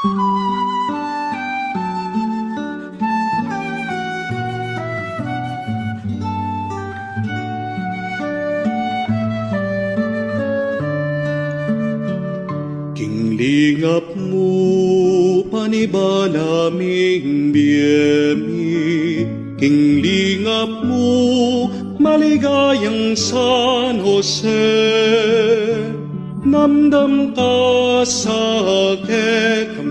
Kinglingap mo, panibalaming biyemi. Kinglingap mo, maligayang San Jose. Namdam ka sa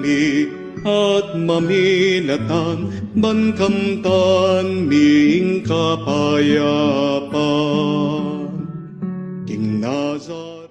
kami at maminatan, bankamtan ming kapayapan. King Nazaret.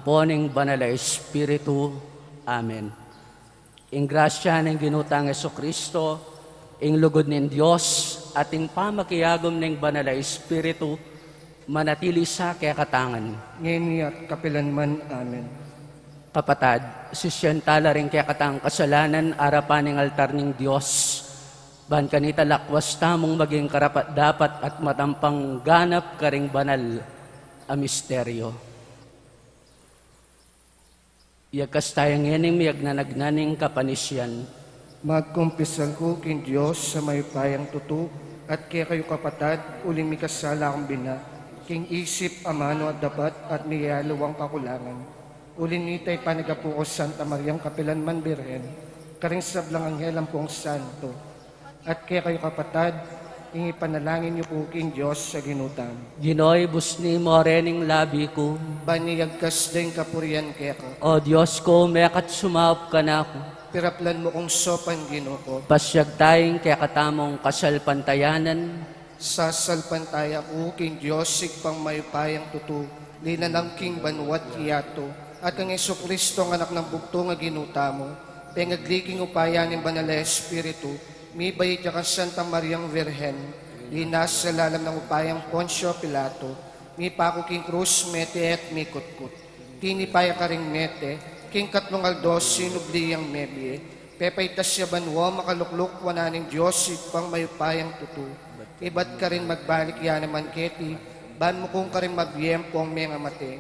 amponing banal na Espiritu. Amen. Ing grasya ng ginutang Jesucristo, ing lugod ng Diyos, at ing pamakiyagom ng banal na Espiritu, manatili sa kakatangan. ngayon at kapilanman. Amen. Kapatad, sisyentala rin kakatang kasalanan, arapan ng altar ng Diyos. Ban kanita lakwas tamong maging karapat dapat at matampang ganap karing banal a misteryo. Yakas tayong yening miyag na nagnaning kapanisyan. Magkumpisal ko kin Diyos sa may payang tutu at kaya kayo kapatad, uling may kasala akong bina, king isip amano at dapat at niyalawang kakulangan. Uling nitay panagapu ko Santa Mariang Kapilanman Birhen, karing sablang anghel ang pong santo. At kaya kayo kapatad, ingi panalangin niyo po king Diyos sa ginutan. Ginoy busni mo rening labi ko. Baniyagkas din kapurian kaya ka. O Diyos ko, mekat sumaup ka na ako. Piraplan mo kong sopan ginuko. Pasyag tayong kaya katamong kasalpantayanan. Sasalpantaya ko king Diyos sigpang mayupayang tutu. Linanang king banwat hiyato. At ang Jesucristo ang anak ng bugto nga ginuta mo. Pengagliking upayan ng banal na Espiritu. Mi bayit ka Santa Mariang Virhen, linas sa lalam ng upayang Poncio Pilato, mi pako king krus mete et mi kutkut. Tinipaya ka ring mete, king katlong aldos sinubliyang mebie, pepaytas siya banwa makalukluk wananing Diyos sigpang mayupayang tutu. Ibat ka rin magbalik yan naman keti, ban mo kung ka rin mabyempo ang mga mate.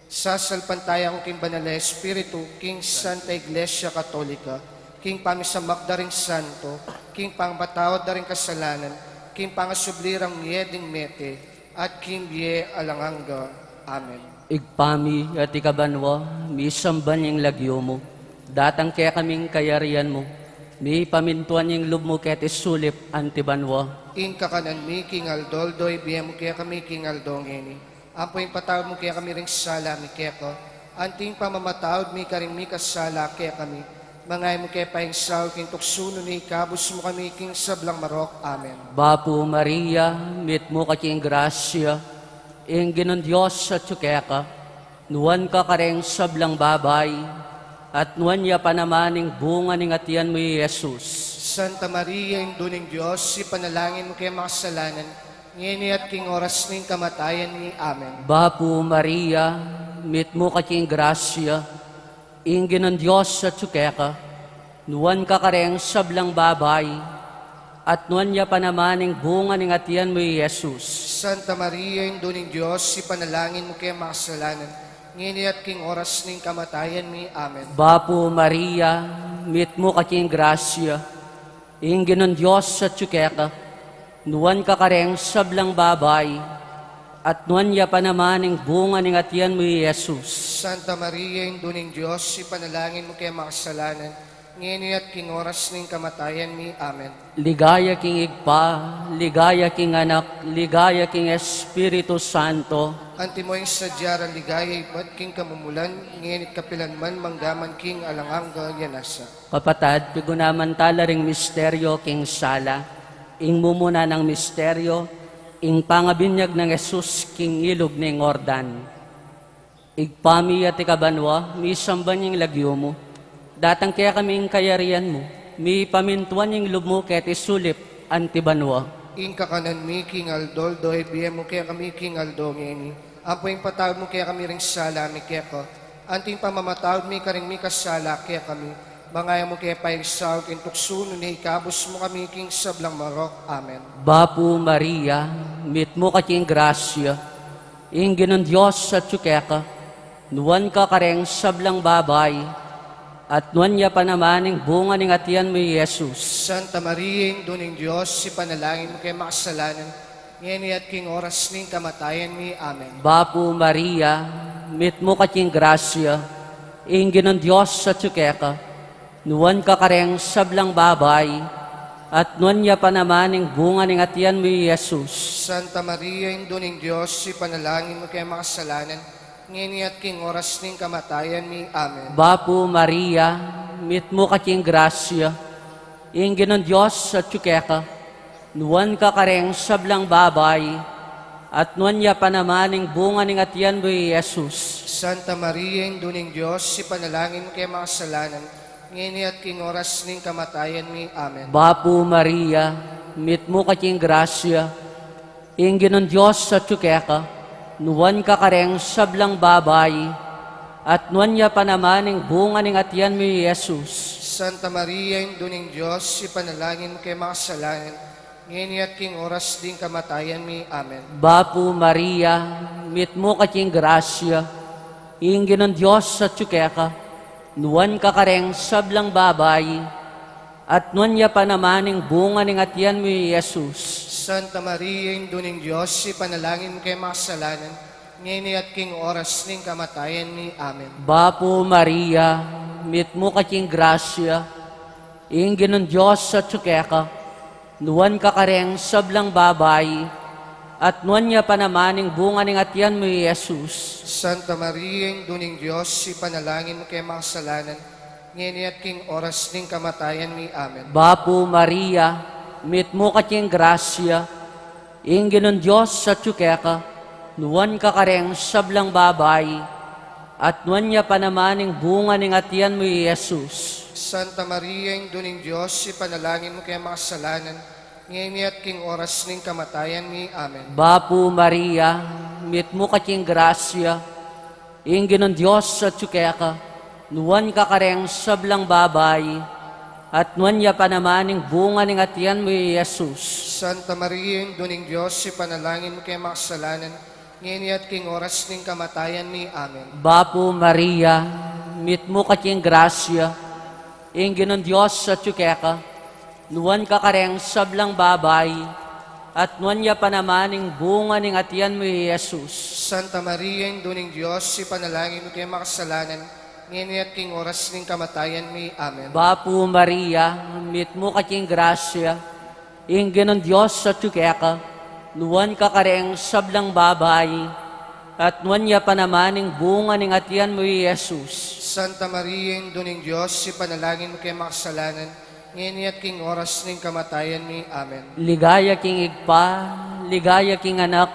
Sasalpantaya ko king banal na Espiritu, king Santa Iglesia Katolika, king pamisamak da ring santo, king pangbatawad da ring kasalanan, king pangasublirang miyeding mete, at king biye alanganga. Amen. Igpami at ikabanwa, misamban yung lagyo mo. Datang kaya kaming kayarian mo. Mi pamintuan yung lub mo kaya sulip antibanwa. In kakanan mi king aldoldoy, biye mo kaya kami king aldongeni. Ampo yung patawad mo kaya kami ring sala mi kaya ko. Anting pamamatawad mi karing mi kasala kaya kami. Mangay mo kaya paing saw, king tuksuno ni kabus mo kami, king sablang marok. Amen. Bapu Maria, mit mo kaking grasya, ing ginon Diyos sa tsukeka, nuwan ka kareng sablang babay, at nuwan niya panamaning bunga ning atiyan mo Jesus. Santa Maria, induning Diyos, si panalangin mo kaya makasalanan, ngayon at king oras ning kamatayan ni. Amen. Bapu Maria, mit mo kaking grasya, ingin ng Diyos sa tsukeka, nuwan ka kareng sablang babay, at nuwan niya panamaning bunga ng atiyan mo Jesus. Santa Maria, induning Diyos, si panalangin mo kaya makasalanan, ngayon at king oras ning kamatayan ni. Amen. Bapu Maria, mit mo kaking grasya, ingin ng Diyos sa tsukeka, nuwan ka kareng sablang babay, at nuwan niya panamaning bunga ng atiyan mo Jesus. Santa Maria, induning Diyos, si panalangin mo kaya makasalanan, ngayon at king oras ning kamatayan ni. Amen. Ligaya king igpa, ligaya king anak, ligaya king Espiritu Santo. Antimoing sadyara ligaya, ibat king kamumulan, ngayon at kapilanman, manggaman king alanganga yanasa. Kapatad, pigunaman tala ring misteryo king sala, ing mumuna ng misteryo, ing pangabinyag ng Jesus king ilog ng Ordan. Igpami at ikabanwa, mi samban yung lagyo mo. Datang kaya kaming kayarian mo, mi pamintuan yung lub mo kaya tisulip antibanwa. Ing kakanan mi king aldoldoy, biye mo kaya kami king aldongeni. Ampo yung patawad mo kaya kami ring sala mi kaya ko. Anting pamamatawad mi karing mi kasala kaya kami. Bangaya mo kaya paing sawag in tuksuno ni ikabos mo kami king sablang marok. Amen. Bapu Maria, mit mo kaking grasya, ing ginon Diyos sa tsukeka, nuwan ka kareng sablang babay, at nuwan niya panamaning bunga ng atiyan mo Jesus. Santa Maria, induning Diyos, si panalangin mo kaya makasalanan, ngayon at king oras ning kamatayan ni. Amen. Bapu Maria, mit mo kaking grasya, ing ginon Diyos sa tsukeka, nuwan ka kareng sablang babay, at nuwan niya panamaning bunga ng atiyan mo Jesus. Santa Maria, induning Diyos, si panalangin mo kaya makasalanan, ngayon at king oras ning kamatayan ni. Amen. Bapu Maria, mit mo kaking grasya, ing ginon Diyos sa tsukeka, nuwan ka kareng sablang babay, at nuwan niya panamaning bunga ng atiyan mo Jesus. Santa Maria, Induning Diyos, si panalangin mo kay mga kasalanan, ngini at king oras ning kamatayan mi. Amen. Bapu Maria, mit mo kating grasya, ingin ng Diyos sa tsukeka, nuwan ka kareng sablang babay, at nuwan niya pa naman ang bunga ng atiyan mo, Jesus. Santa Maria, Induning Diyos, si panalangin mo kay mga kasalanan, ngini at king oras ding kamatayan mi. Amen. Bapu Maria, mit mo kating grasya, ingin ng Diyos sa tsukeka, nuwan ka kareng sablang babay, at nuwan niya pa naman ang bunga ng atiyan mo, Jesus. Santa Maria, Induning Diyos, si panalangin mo kay mga kasalanan, ngini at king oras ning kamatayan mi. Amen. Bapu Maria, mit mo kating grasya, ingin ng Diyos sa tsukeka, nuwan ka kareng sablang babay, at nuwan niya pa naman ang bunga ng atiyan mo, Jesus. Santa Maria, Induning Diyos, si panalangin mo kay mga kasalanan, ngini at king oras ning kamatayan mi. Amen. Bapu Maria, mit mo kating grasya, ingin ng Diyos sa tsukeka, nuwan ka kareng sablang babay, at nuwan niya pa naman ang bunga ng atiyan mo, Jesus. Santa Maria, Induning Diyos, si panalangin mo kay mga kasalanan, ngini at king oras ning kamatayan mi. Amen. Bapu Maria, mit mo kating grasya, ingin ng Diyos sa tsukeka, nuwan ka kareng sablang babay, at nuwan niya pa naman ang bunga ng atiyan mo, Jesus. Santa Maria, Induning Diyos, si panalangin mo kay mga kasalanan, ngini at king oras ning kamatayan mi. Amen. Bapu Maria, mit mo kating grasya, ingin ng Diyos sa tsukeka, nuwan ka kareng sablang babay, at nuwan niya pa naman ang bunga ng atiyan mo, Jesus. Santa Maria, Induning Diyos, si panalangin mo kay mga kasalanan, ngini at king oras ning kamatayan mi. Amen. Bapu Maria, mit mo kating grasya, ingin ng Diyos sa tsukeka, nuwan ka kareng sablang babay, at nuwan niya pa naman ang bunga ng atiyan mo, Jesus. Santa Maria, Induning Diyos, si panalangin mo kay mga kasalanan, ngini at king oras ning kamatayan mi. Amen. Ligaya king igpa, ligaya king anak,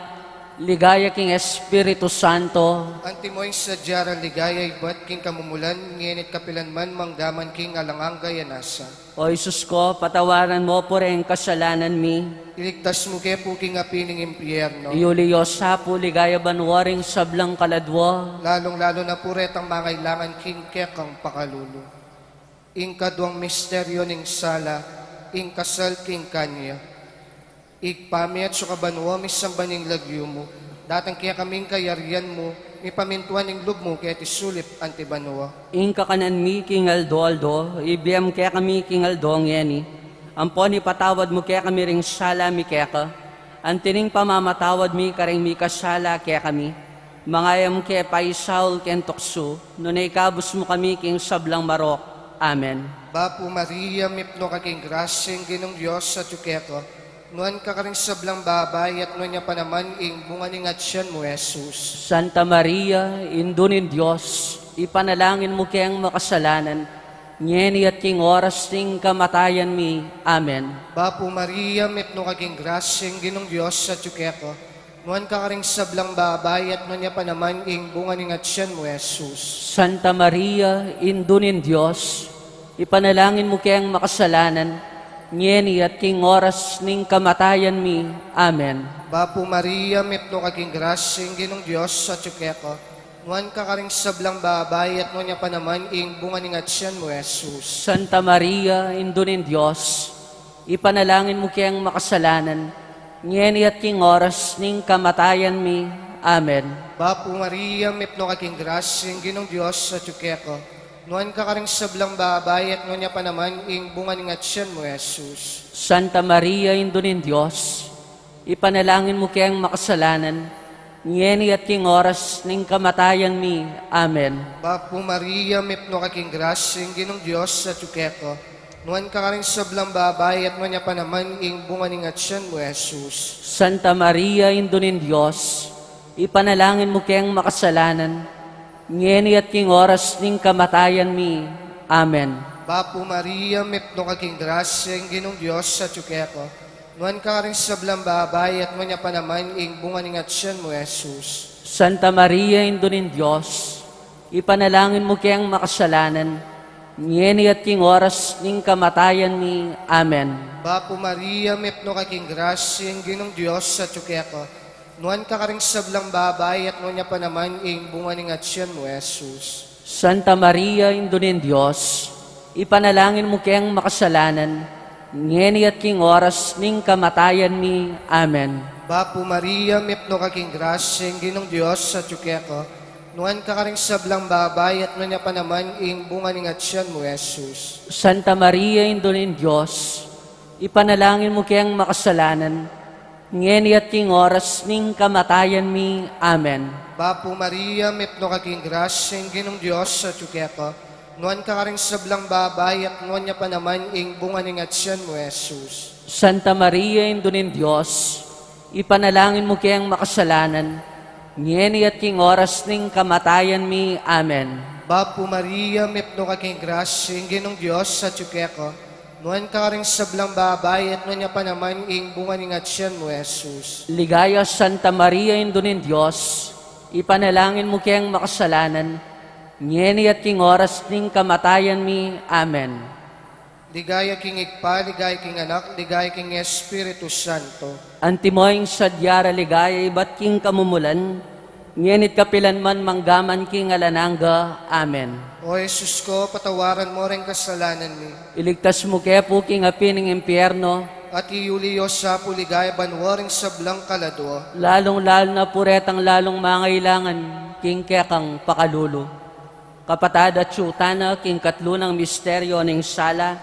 ligaya king Espiritu Santo. Antimoy sa diyara ligaya ibat king kamumulan, nginit kapilan man manggaman king alangang gayanasa. O Isus ko, patawaran mo po rin kasalanan mi. Iligtas mo kay puking apining impyerno, Iuliyo sa po ligaya banwaring sablang kaladwa. lalong-lalo na puret ang mangailangan king kekang pakalulu. Ingkadwang misteryo ning sala, ing kasal king kanya. Igpami at sukabanwa misambaning lagyo mo, datang kaya kaming kayarian mo, mipamintuan ning lub mo kaya tisulip antibanwa. Ing kakanan mi king aldo, ibiyam kaya kami king aldo ngeni. Ampon ipatawad mo kaya kami ring sala mi kaya ka. Antining pamamatawad mi karing mi kasala kaya kami. Mangayam kaya paisaul ken tukso, nunay kabus mo kami king sablang marok. Amen. Bapu Maria, mipno ka king grasyeng ginong Diyos sa tsukeko, nuan ka karing sablang babay at nuan niya pa naman ing bunga ning atsyan mo, Jesus. Santa Maria, indunin Diyos, ipanalangin mo kayang makasalanan, ngeni at king oras ting kamatayan mi. Amen. Bapu Maria, mipno ka king grasyeng ginong Diyos sa tsukeko, nuan ka karing sablang babay at nuan niya pa naman ing bunga ning atsyan mo, Jesus. Santa Maria, indunin Diyos, ipanalangin mo kayang makasalanan, ngeni at king oras ning kamatayan mi. Amen. Bapu Maria, mipno ka king grasyeng ginong Diyos sa tsukeko, nuan ka karing sablang babay at nuan niya pa naman ing bunga ning atsyan mo, Jesus. Santa Maria, indunin Diyos, ipanalangin mo kayang makasalanan, ngeni at king oras ning kamatayan mi. Amen. Bapu Maria, mipno ka king grasyeng ginong Diyos sa tsukeko, nuan ka karing sablang babay at nuan niya pa naman ing bunga ning atsyan mo, Jesus. Santa Maria, indunin Diyos, ipanalangin mo kayang makasalanan, ngeni at king oras ning kamatayan mi. Amen. Bapu Maria, mipno ka king grasyeng ginong Diyos sa tsukeko, nuan ka karing sablang babay at nuan niya pa naman ing bunga ning atsyan mo, Jesus. Santa Maria, indunin Diyos, ipanalangin mo kayang makasalanan, ngeni at king oras ning kamatayan mi. Amen. Bapu Maria, mipno ka king grasyeng ginong Diyos sa tsukeko, nuan ka karing sablang babay at nuan niya pa naman ing bunga ning atsyan mo, Jesus. Santa Maria, Indo nin Diyos, ipanalangin mo kayang makasalanan, ngeni at king oras ning kamatayan ni. Amen. Bapo Maria, mepno kaking grasya, ang ginong Diyos sa tsukeko. Nuan ka karing sablang babay at nuan niya pa naman ing bunga ning atsyan mo, Jesus. Santa Maria, Indo nin Diyos, ipanalangin mo kayang makasalanan, ngeni at king oras ning kamatayan ni. Amen. Bapo Maria, mepno kaking grasya, ang ginong Diyos sa tsukeko. Nuan ka karing sablang babay at nuan niya pa naman ing bunga ning atsyan mo, Jesus. Santa Maria, Indo nin Diyos, ipanalangin mo kayang makasalanan, ngeni at king oras ning kamatayan mi. Amen. Bapo Maria, mepno kaking grasya, ang ginong Diyos sa tsukeko. Nuan ka karing sablang babay at nuan niya pa naman ing bunga ning atsyan mo, Jesus. Santa Maria, Indo nin Diyos, ipanalangin mo kayang makasalanan, ngeni at king oras ning kamatayan mi. Amen. Bapo Maria, mepno kaking grasya, ang ginong Diyos sa tsukeko. Nuan ka ring sablang babay at nuan niya pa naman ing bunga ning atsyan mo, Jesus. Ligaya Santa Maria, Indo nin Diyos, ipanalangin mo kayang makasalanan, ngeni at king oras ning kamatayan mi. Amen. Ligaya king igpa, ligaya king anak, ligaya king Espiritu Santo. Antimoing sadyara ligaya ibat king kamumulan, ngenit kapilan man manggaman king alananga. Amen. O Jesus ko, patawaran mo rin kasalanan mi. Iligtas mo kaya po king apining impyerno, At iuliyo sa puligaya banwaring sablang kaladwa. lalong-lalo na puretang lalong mangailangan, king kekang pakalulo. Kapatad at syutana, king katlo ng misteryo ning sala,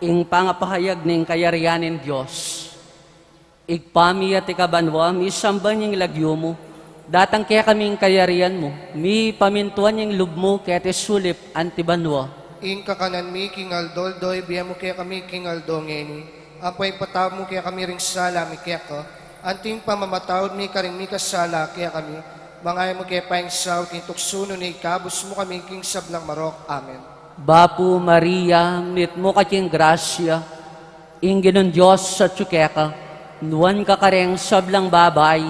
ing pangapahayag ning kayarianin Diyos. Igpami at ikabanwa, mi samban yung lagyo mo, datang kaya kaming kayarian mo, mi pamintuan yung lub mo, kaya te sulip antibanwa. Ing kakanan mi king aldoldoy, biya mo kaya kami king aldongeni. Apoy pataw mo kaya kami ring sala mi kaya ko. Anting pamamatawad mi karing mi kasala kaya kami. Mangay mo kaya paing saw, king tuksuno ni ikabos mo kami king sablang marok. Amen. Bapu Maria, mit mo kaking grasya, ingginon Diyos sa tsukeka, nuwan ka kareng sablang babay,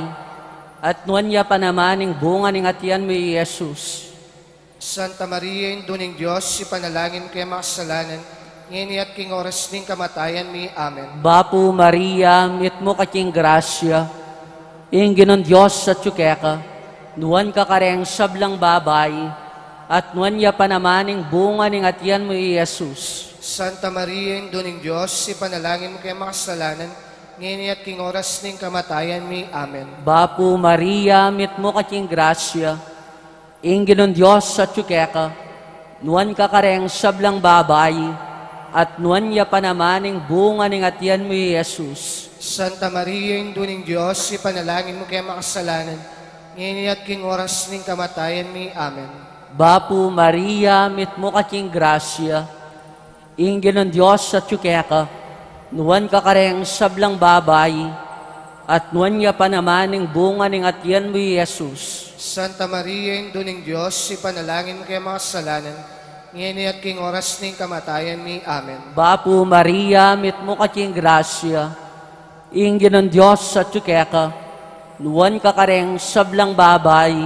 at nuwan niya pa naman ang bunga ng atiyan mo, Jesus. Santa Maria, Induning Diyos, ipanalangin kaya makasalanan, ngini at king oras ning kamatayan mi. Amen. Bapu Maria, mit mo kaking grasya, ingginon Diyos sa tsukeka, nuwan ka kareng sablang babay, at nuwan niya pa naman ang bunga ng atiyan mo, Jesus. Santa Maria, Induning Diyos, ipanalangin mo kaya makasalanan, ngini at king oras ning kamatayan mi. Amen. Bapu Maria, mit mo kaking grasya, ingginon Diyos sa tsukeka, nuwan ka kareng sablang babay, at nuwan niya pa naman ang bunga ng atiyan mo, Jesus. Santa Maria, Induning Diyos, ipanalangin mo kaya makasalanan, ngini at king oras ning kamatayan mi. Amen. Bapu Maria, mit mo kaking grasya, ingginon Diyos sa tsukeka, nuwan ka kareng sablang babay, at nuwan niya pa naman ang bunga ng atiyan mo, Jesus. Santa Maria, Induning Diyos, ipanalangin mo kaya makasalanan, ngini at king oras ning kamatayan mi. Amen. Bapu Maria, mit mo kaking grasya, ingginon Diyos sa tsukeka, nuwan ka kareng sablang babay,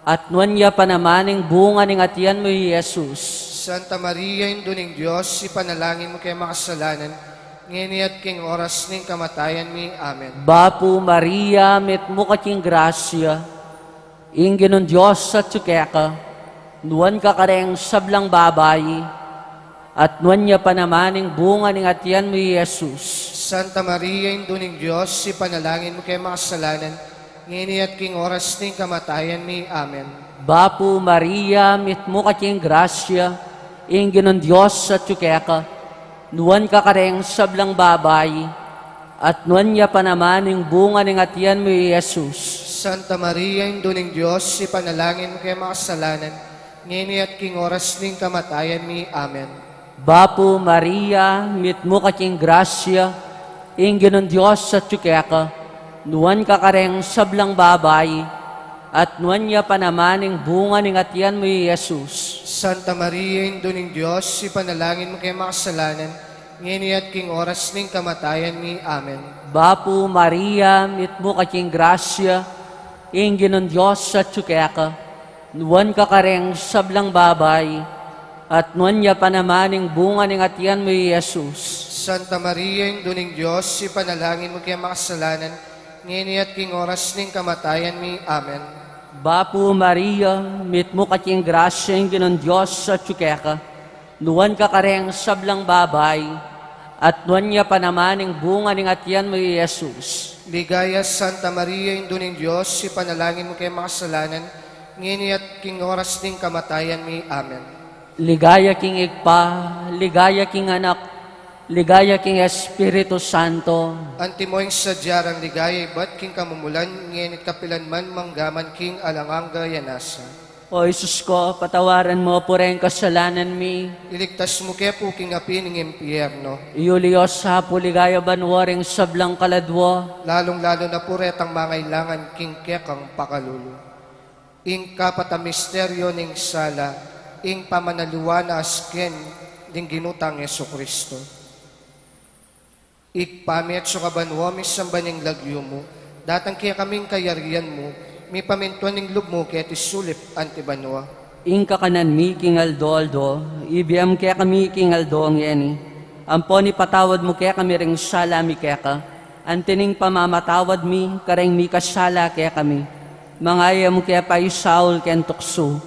at nuwan niya pa naman ang bunga ng atiyan mo, Jesus. Santa Maria, Induning Diyos, ipanalangin mo kaya makasalanan, ngini at king oras ning kamatayan mi. Amen. Bapu Maria, mit mo kaking grasya, ingginon Diyos sa tsukeka, nuwan ka kareng sablang babay, at nuwan niya pa naman ang bunga ng atiyan mo, Jesus. Santa Maria, Induning Diyos, ipanalangin mo kaya makasalanan, ngini at king oras ning kamatayan mi. Amen. Bapu Maria, mit mo kaking grasya, ingginon Diyos sa tsukeka, nuwan ka kareng sablang babay, at nuwan niya pa naman ang bunga ng atiyan mo, Jesus. Santa Maria, Induning Diyos, ipanalangin mo kaya makasalanan, ngini at king oras ning kamatayan mi. Amen. Bapu Maria, mit mo kaking grasya, ingginon Diyos sa tsukeka, nuwan ka kareng sablang babay, at nuwan niya pa naman ang bunga ng atiyan mo, Jesus. Santa Maria, Induning Diyos, ipanalangin mo kaya makasalanan, ngini at king oras ning kamatayan mi. Amen. Bapu Maria, mit mo kaking grasya, ingginon Diyos sa tsukeka, nuwan ka kareng sablang babay, at nuwan niya panamaning bunga ng atiyan mo, Jesus. Santa Maria, Induning Diyos, ipanalangin mo kaya makasalanan, ngini at king oras ning kamatayan mi. Amen. Bapu Maria, mit mo kating grasya ingginon Diyos sa tsukeka, nuwan ka kareng sablang babay, at nuwan niya panamaning bunga ng atiyan mo, Jesus. Ligaya Santa Maria, Induning Diyos, ipanalangin mo kaya makasalanan, ngini at king oras ning kamatayan mi. Amen. Ligaya king igpa, ligaya king anak, ligaya king Espiritu Santo. Antimoing sadyarang ligaya, ba't king kamumulan, ngenit kapilan man manggaman king alanganga yanasa. O Isus ko, patawaran mo po rin kasalanan mi. Iligtas mo kaya po king api ng impyerno, Iulios sa puligaya banwaring sablang kaladwa. lalong-lalo na po retang mangailangan king kekang pakalulu. Ing kapatamisteryo ning sala, ing pamanaluan na asken ding ginutang Yesu Kristo. Ikpamit so kabanwa mi sambaning lagyo mo, datang kaya kaming kayarian mo, mi pamintuan ning lub mo kaya tisulip antibanwa. Ingka kanan mi king aldo, ibiyam kaya kami king aldo ang yeni. Ampo ni patawad mo kaya kami ring sala mi kaya ka. Antining pamamatawad mi, kareng mi kasala kaya kami. Mangaya mo kaya pa Saul ken tukso.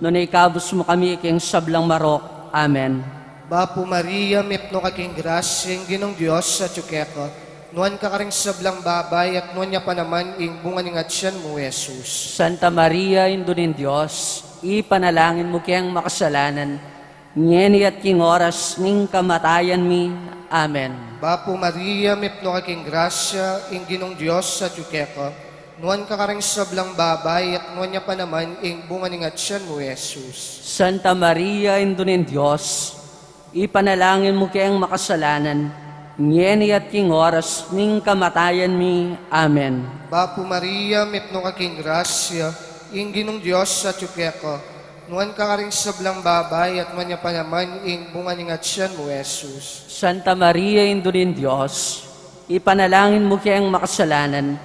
Noon ikabos mo kami king sablang marok. Amen. Bapo Maria, mipno ka king grasyeng ginong Diyos sa tsukeka, nuan ka karing sablang babay at nuan niya pa naman ing bunga ning atsyan mo, Jesus. Santa Maria, Indunin Diyos, ipanalangin mo kayang makasalanan, ngeni at king oras ning kamatayan mi. Amen. Bapo Maria, mipno ka king grasya ing ginong Diyos sa tsukeka, nuan ka karing sablang babay at nuan niya pa naman ing bunga ning atsyan mo, Jesus. Santa Maria, Indunin Diyos, ipanalangin mo kayang makasalanan, ngeni at king oras ning kamatayan mi. Amen. Bapo Maria, mipno ka king grasya ing ginong Diyos sa tsukeka, nuan ka karing sablang babay at nuan niya pa naman ing bunga ning atsyan mo, Jesus. Santa Maria, Indunin Diyos, ipanalangin mo kayang makasalanan,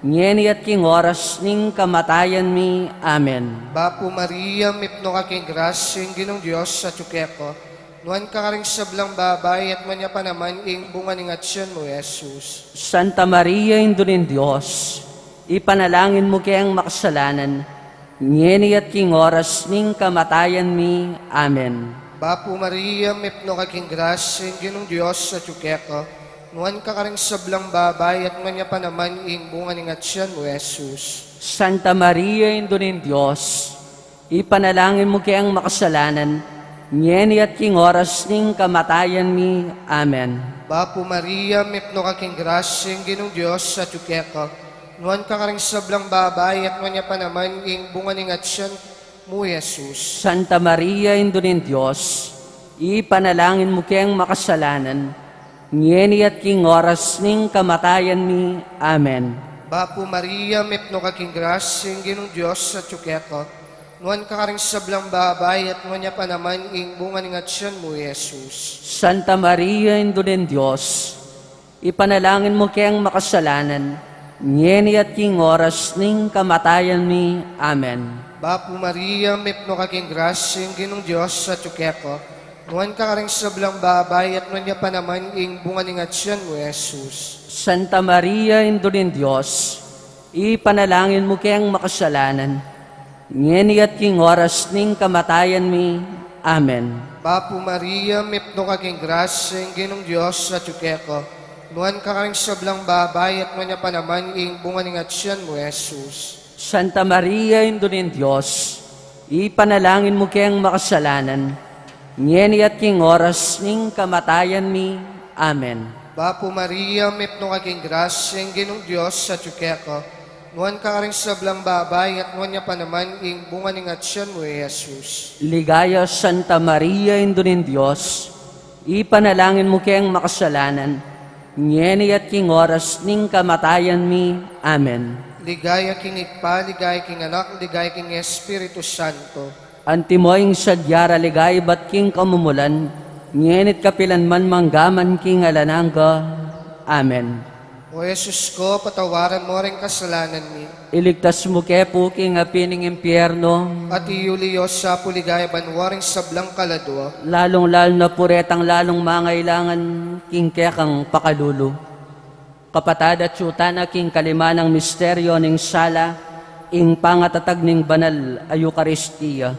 ngeni at king oras ning kamatayan mi. Amen. Bapo Maria, mipno ka king grasya ing ginong Diyos sa tsukeka, nuan ka karing sablang babay at nuan niya pa naman ing bunga ning atsyan mo, Jesus. Santa Maria, Indunin Diyos, ipanalangin mo kayang makasalanan, ngeni at king oras ning kamatayan mi. Amen. Bapo Maria, mipno ka king grasya ing ginong Diyos sa tsukeka, nuan ka karing sablang babay at nuan niya pa naman ing bunga ning atsyan mo, Jesus. Santa Maria, Indunin Diyos, ipanalangin mo kayang makasalanan, ngeni at king oras ning kamatayan mi. Amen. Bapo Maria, mipno ka king grasya ing ginong Diyos sa tsukeka, nuan ka karing sablang babay at nuan niya pa naman ing bunga ning atsyan mo, Jesus. Santa Maria, Indunin Diyos, ipanalangin mo kayang makasalanan, ngeni at king oras ning kamatayan mi. Amen. Bapo Maria, mipno ka king grasya ing ginong Diyos sa tsukeka, nuan ka karing sablang babay at nuan niya pa naman ing bunga ning atsyan mo, Jesus. Santa Maria, Indunin Diyos, ipanalangin mo kayang makasalanan, ngeni at king oras ning kamatayan mi. Amen. Bapo Maria, mipno ka king grasya ing ginong Diyos sa tsukeka, nuan ka karing sablang babay at nuan niya pa naman ing bunga ning atsyan mo, Jesus. Santa Maria, Indunin Diyos, ipanalangin mo kayang makasalanan, ngeni at king oras ning kamatayan mi. Amen. Bapo Maria, mipno ka king grasya ing ginong Diyos sa tsukeka, nuan ka karing sablang babay at nuan niya pa naman ing bunga ning atsyan mo, Jesus. Santa Maria, Indunin Diyos, ipanalangin mo kayang makasalanan, ngeni at king oras ning kamatayan mi. Amen. Bapo Maria, mipno ka king grasya ing ginong Diyos sa tsukeka, nuan ka karing sablang babay at nuan niya pa naman ing bunga ning atsyan mo, Jesus. Ligaya Santa Maria, Indunin Diyos, ipanalangin mo kayang makasalanan, ngeni at king oras ning kamatayan mi. Amen. Ligaya king ikpa, ligaya king anak, ligaya king Espiritu Santo. Antimoing sadyara ligay bat king kamumulan, ngenit kapilan man manggaman king alanangga. Amen. O Jesus ko, patawaran mo rin kasalanan mi. Iligtas mo ke puking apining impyerno, At iuliyos sa puligaya banwaring sablang kaladwa. lalong-lalo na puretang lalong mangailangan king kang pakalulo. Kapatad at syuta na king kalima ng misteryo ning sala, ing pangatatag ning banal ay Eucharistia.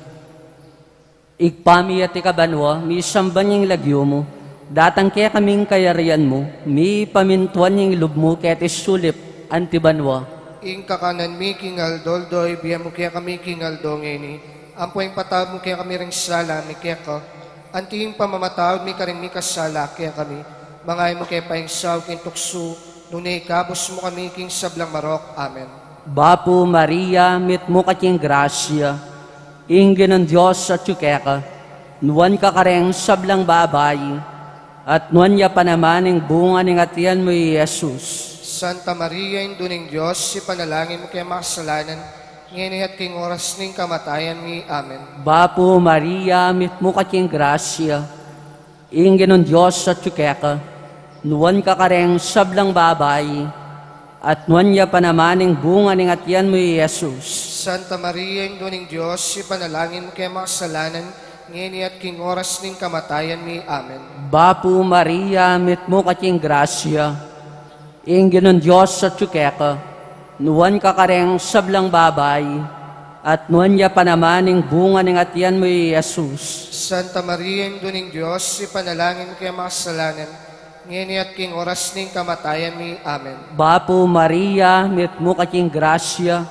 Igpami at ikabanwa, mi samban yung lagyo mo, datang kaya kaming kayarian mo, mi pamintuan yung ilub mo kaya sulip antibanwa. Ing kakanan mi kingal doldoy, biya mo kaya kami kingal dongeni. Ampo yung patawad mo kaya kami ring sala, mi kaya ka. Antihing pamamatawad mi karing mi kasala, kaya kami. Mangay mo kaya paing saw king tukso, nunay kabos mo kami king sablang marok. Amen. Bapo Maria, mit mo kating grasya, ingin ng Diyos at tsukeka, nuwan ka kareng sablang babay, at nuwan niya pa naman ang bunga ng atiyan mo, Jesus. Santa Maria, induning Diyos, si panalangin mo kaya makasalanan, ngayon at king oras ning kamatayan mi. Amen. Bapo Maria, mit mo kating grasya, ingin ng Diyos at tsukeka, nuwan ka kareng sablang babay, at nuwan niya pa naman ang bunga ng atiyan mo, Jesus. Santa Maria, induning Diyos, si panalangin mo kaya makasalanan, ngayon at king oras ning kamatayan mi. Amen. Bapo Maria, mit mo kating grasya, ingin ng Diyos sa tsukeka, nuwan ka kareng sablang babay, at nuwan niya pa naman ang bunga ng atiyan mo, Jesus. Santa Maria, induning Diyos, si panalangin mo kaya makasalanan, ngayon at king oras ning kamatayan mi. Amen. Bapo Maria, mit mo kating grasya,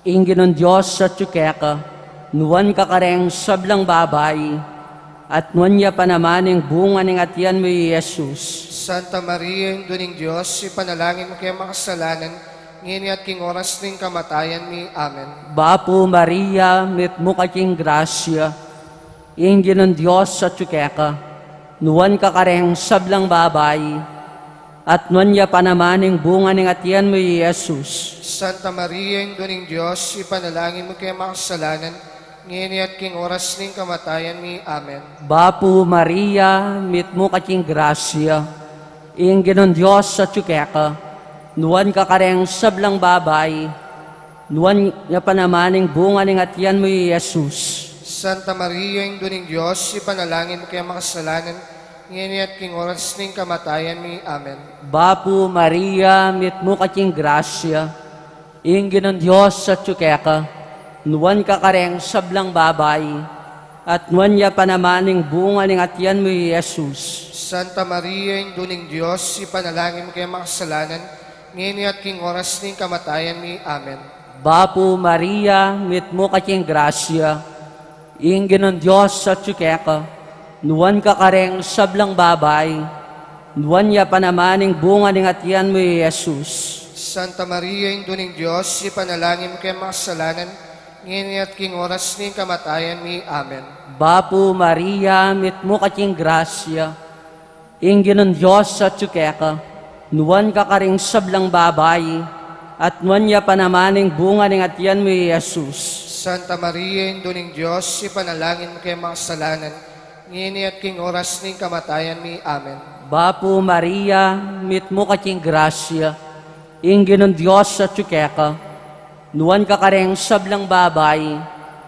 ingin ng Diyos sa tsukeka, nuwan ka kareng sablang babay, at nuwan niya pa naman ang bunga ng atiyan mo, Jesus. Santa Maria, induning Diyos, si panalangin mo kaya makasalanan, ngayon at king oras ning kamatayan mi. Amen. Bapo Maria, mit mo kating grasya, ingin ng Diyos sa tsukeka, nuwan ka kareng sablang babay, at nuwan niya pa naman ang bunga ng atiyan mo, Jesus. Santa Maria, induning Diyos, si panalangin mo kaya makasalanan, ngayon at king oras ning kamatayan mi. Amen. Bapo Maria, mit mo kating grasya, ingin ng Diyos sa tsukeka, nuwan ka kareng sablang babay, nuwan niya pa naman ang bunga ng atiyan mo, Jesus. Santa Maria, induning Diyos, si panalangin mo kaya makasalanan, ngayon at king oras ning kamatayan mi. Amen. Bapo Maria, mit mo kating grasya, ingin ng Diyos sa tsukeka, nuwan ka kareng sablang babay, at nuwan niya pa naman ang bunga ng atiyan mo, Jesus. Santa Maria, induning Diyos, si panalangin mo kaya makasalanan, ngayon at king oras ning kamatayan mi. Amen. Bapo Maria, mit mo kating grasya, ingin ng Diyos sa tsukeka, nuwan ka kareng sablang babay, nuwan niya pa naman ang bunga ng atiyan mo, Jesus. Santa Maria, induning Diyos, si panalangin mo kaya makasalanan, ngayon at king oras ning kamatayan mi. Amen. Bapo Maria, mit mo kating grasya, ingin ng Diyos sa tsukeka, nuwan ka kareng sablang babay, at nuwan niya pa naman ang bunga ng atiyan mo, Jesus. Santa Maria, induning Diyos, si panalangin mo kaya makasalanan, ngayon at king oras ning kamatayan mi. Amen. Bapo Maria, mit mo kating grasya, ingin ng Diyos sa tsukeka, nuwan ka kareng sablang babay,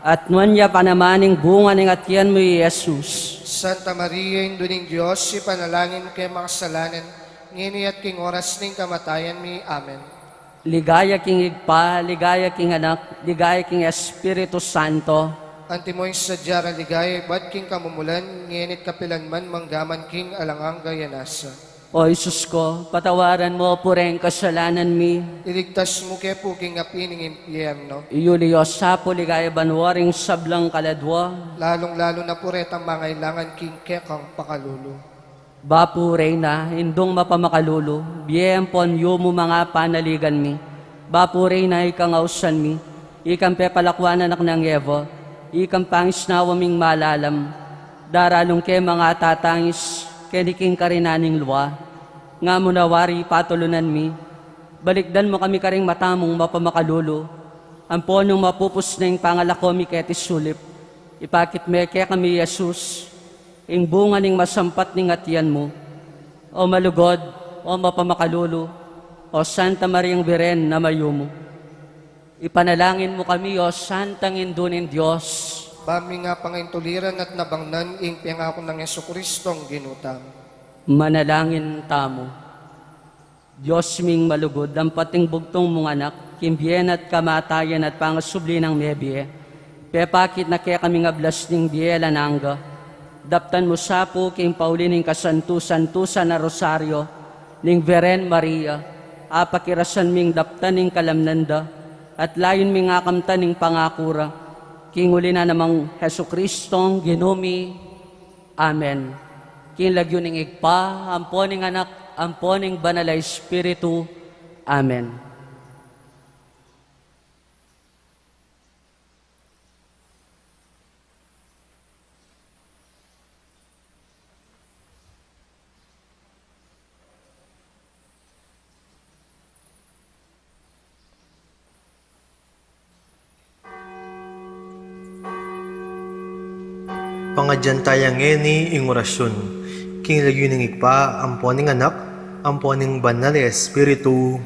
at nuwan niya pa naman ang bunga ng atiyan mo, Jesus. Santa Maria, induning Diyos, si panalangin mo kaya makasalanan, ngayon at king oras ning kamatayan mi. Amen. Ligaya king igpa, ligaya king anak, ligaya king Espiritu Santo. Antimoy sa diyara ligaya, bad king kamumulan, ngayon at kapilan man manggaman king alangang gayanasa. O Isus ko, patawaran mo po rin kasalanan mi. Iligtas mo kaya po king apining impyerno, Iyuliyo sa po ligaya banwaring sablang kaladwa. lalong-lalo na po retang mangailangan king kekang pakalulo. Bapo Reyna, indong mapamakalulo, biyempon yu mo mga panaligan mi. Bapo Reyna, ikangausan mi, ikang pepalakwan anak ng Evo, ikang pangis na waming malalam, daralong ke mga tatangis, keniking karinaning luwa, nga mo nawari patulunan mi, balikdan mo kami karing matamong mapamakalulo, ang ponong mapupus na yung pangalakomi ketis sulip, ipakit me kaya kami Jesus, ing bunga ning masampat ning atiyan mo, o malugod, o mapamakalulo, O Santa Mariang Beren na mayumo. Ipanalangin mo kami, O Santang Indunin Diyos. Bami nga pangaintuliran at nabangnan ing piyangako ng Jesucristong ginutam. Manalangin tamo. Diyos ming malugod, ang pating bugtong mong anak, kimbien at kamatayan at pangasubli ng mebie, pepakit na kaya kaming ablas ning biela nangga, daptan mo sapo king paulining kasantu-santusan na rosaryo, ning Veren Maria, apakirasan ming daptan ning kalamnanda, at layon ming akamtan ning pangakura, king uli na namang Jesucristong ginumi. Amen. King lagyo ning igpa, amponing anak, amponing banal na Espiritu. Amen. Pangadyantayang ngeni ing orasyon, king lagyo ning ikpa, amponing anak, amponing banal na Espiritu.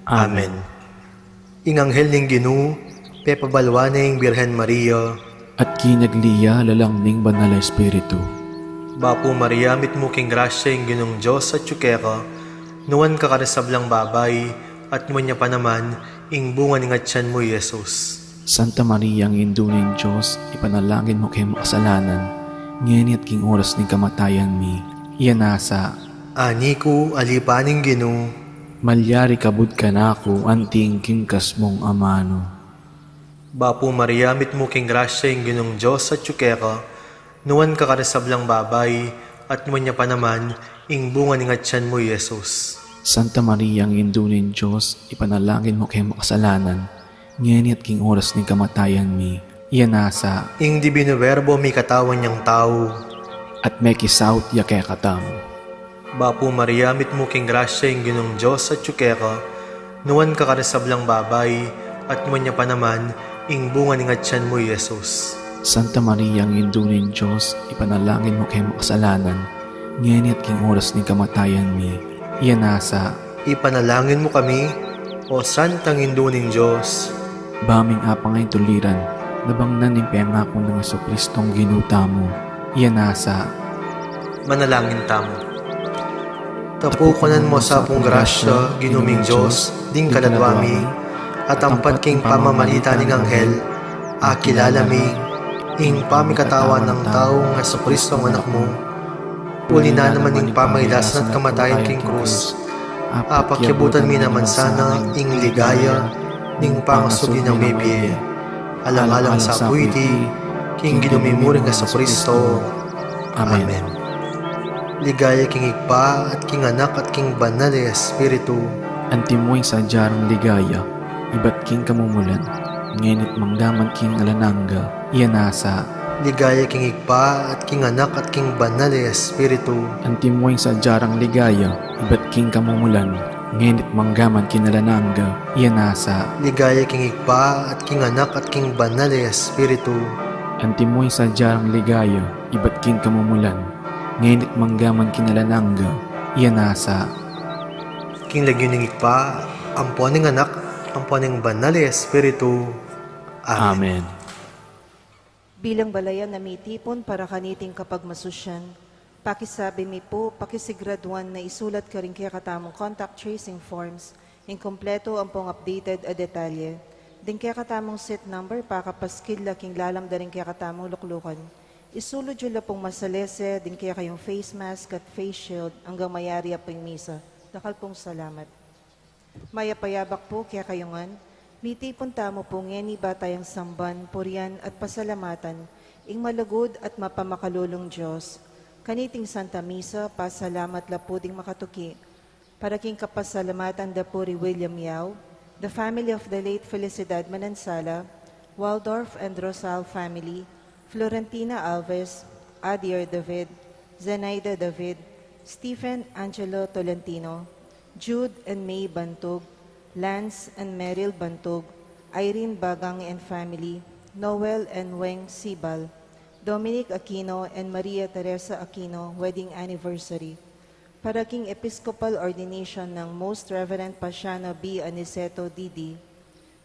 Amen. Ing anghel ning Ginoo, pepabalwa ning Birhen Maria, at kinagliya lalang ning banal na Espiritu. Bapo Maria, mit mo king grasya ing Ginong Diyos at tsukeka, nuwan kakarasablang babay, at nuwan niya pa naman, ing bunga ning atyan mo, Jesus. Santa Maria, ang indunin Diyos, ipanalangin mo kay makasalanan, ngayon at king oras ng kamatayan mi, iyanasa, Ani ko, alipaning Ginoo, malyari kabud ka na ako, anting kingkas mong amano. Bapo Maria, mit mo king grasya ing Ginong Diyos at tsukeka, nuwan kakarasablang babay, at nuwan niya pa naman, ing bunga ning atyan mo, Jesus. Santa Maria, ang indunin Diyos, ipanalangin mo kay makasalanan, ngayon at king oras ng kamatayan mi, iyanasa, Ing Divino Verbo may katawan niyang tao. at may kisaut ya kay katam. Bapo Maria, mit mo king grasya ing Ginong Diyos at tsukeka, nuwan kakarasablang babay, at nuwan niya pa naman, ing bunga ning atyan mo, Jesus. Santa Maria, ang indunin Diyos, ipanalangin mo kay makasalanan, ngayon at king oras ng kamatayan mi, iyanasa, Ipanalangin mo kami, O Santang Induning Diyos. baming apang ay tuliran, nabangnan ng pangako ng Jesucristong ginuta mo, iyanasa, Manalangin tamo. Tapukunan mo sa pong grasya, ginuming Diyos, ding kaladwami, at ampat king pamamalita ning anghel, akilala mi, ing pamikatawan ng taong Jesucristo ang anak mo, uli na naman ing pamailasan at kamatayan king krus, apakyabutan mi naman sana, ing ligaya, ning pangasugi ng may biye, alang-alang sa puwiti, king ginumimuring Jesucristo. Amen. Ligaya king igpa, at king anak, at king banal na Espiritu. antimoy sa jarang ligaya, iba't king kamumulan, ngayon at manggaman king alananga, iyanasa, Ligaya king igpa, at king anak, at king banal na Espiritu. antimoy sa jarang ligaya, iba't king kamumulan, ngayon at manggaman king alananga, iyanasa, Ligaya king igpa, at king anak, at king banal na Espiritu. antimoy sa jarang ligaya, iba't king kamumulan, ngayon at manggaman king alananga, iyanasa, King lagyo ning igpa, ampuan ning anak, ampuan ning banal na Espiritu. Amen. Amen. Bilang balayan na may tipon para kaniting kapag masusyan, pakisabi mi po, pakisigraduan na isulat ka rin kaya katamong contact tracing forms, inkompleto ang pong updated a detalye, din kaya katamong set number pakapaskil laking lalam da rin kaya katamong luklukan. Isulod yun la pong masalese, din kaya kayong face mask at face shield hanggang mayari apong misa. Dakal pong salamat. Mayapayabak po kaya kayongan, miti punta mo po ngeni batayang samban, purian at pasalamatan, ing malugod at mapamakalulong Diyos. Kaniting Santa Misa, pasalamat la po ding makatuki. Para king kapasalamatan da puri William Yao, the family of the late Felicidad Manansala, Waldorf and Rosal family, Florentina Alves, Adier David, Zenaida David, Stephen Angelo Tolentino, Jude and May Bantog, Lance and Meryl Bantog, Irene Bagang and family, Noel and Weng Sibal, Dominic Aquino and Maria Teresa Aquino wedding anniversary. para king episcopal ordination ng Most Reverend Pasiano B. Aniceto, D.D.,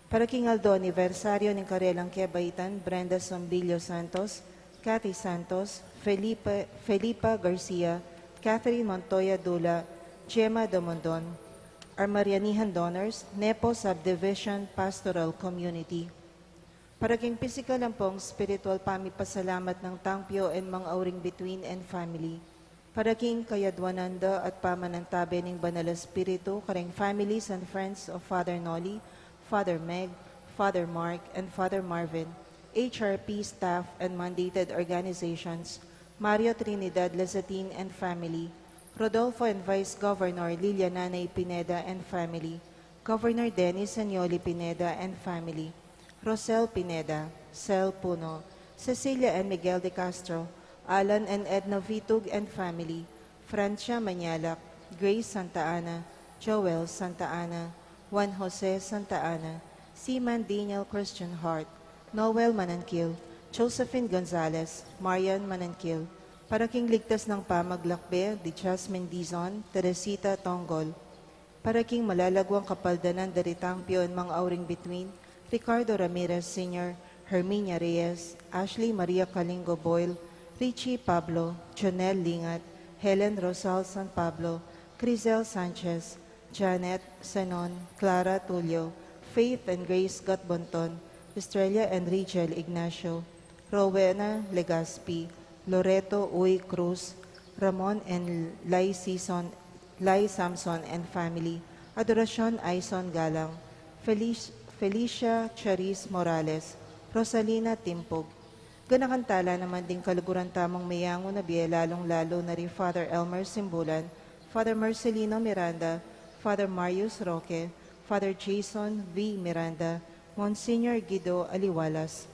para king Aldo anibersaryo ng Karelang Quebaitan, Brenda Sombilio Santos, Cathy Santos, Felipa Garcia, Catherine Montoya Dula, Gemma Domondon, our Marianihan donors, Nepo Subdivision Pastoral Community. Para king physical ang pong spiritual pamipasalamat ng Tangpyo and mga auring between and family. Para king kayadwananda at pamanantabi ng Banal Espiritu, kareng families and friends of Father Noli, Father Meg, Father Mark, and Father Marvin, HRP staff and mandated organizations, Mario Trinidad Lazatin and family, Rodolfo and Vice Governor Lilia Nanay Pineda and family, Governor Dennis Anyoli Pineda and family, Rosel Pineda, Sel Puno, Cecilia and Miguel de Castro, Alan and Edna Vitug and family, Francia Manyalak, Grace Santa Ana, Joel Santa Ana, Juan Jose Santa Ana, Seaman Daniel Christian Hart, Noel Manankil, Josephine Gonzalez, Marian Manankil, para king ligtas ng pamaglakbe, di Jasmine Dizon, Teresita Tonggol, para king malalagwang kapaldanan dari Tangpyo and mga auring between, Ricardo Ramirez Sr., Herminia Reyes, Ashley Maria Calingo Boyle, Richie Pablo, Jonel Lingat, Helen Rosal San Pablo, Crisel Sanchez, Janet Senon, Clara Tulio, Faith and Grace Gatbonton, Estrella and Rachel Ignacio, Rowena Legaspi, Loreto Uy Cruz, Ramon and Lai Samson and family, Adoracion Aison Galang, Felicia Charis Morales, Rosalina Timpog. Ganakantala naman din kaluguran tamang mayango na biye lalong-lalo na rin Father Elmer Simbulan, Father Marcelino Miranda, Father Marius Roque, Father Jason V. Miranda, Monsignor Guido Aliwalas,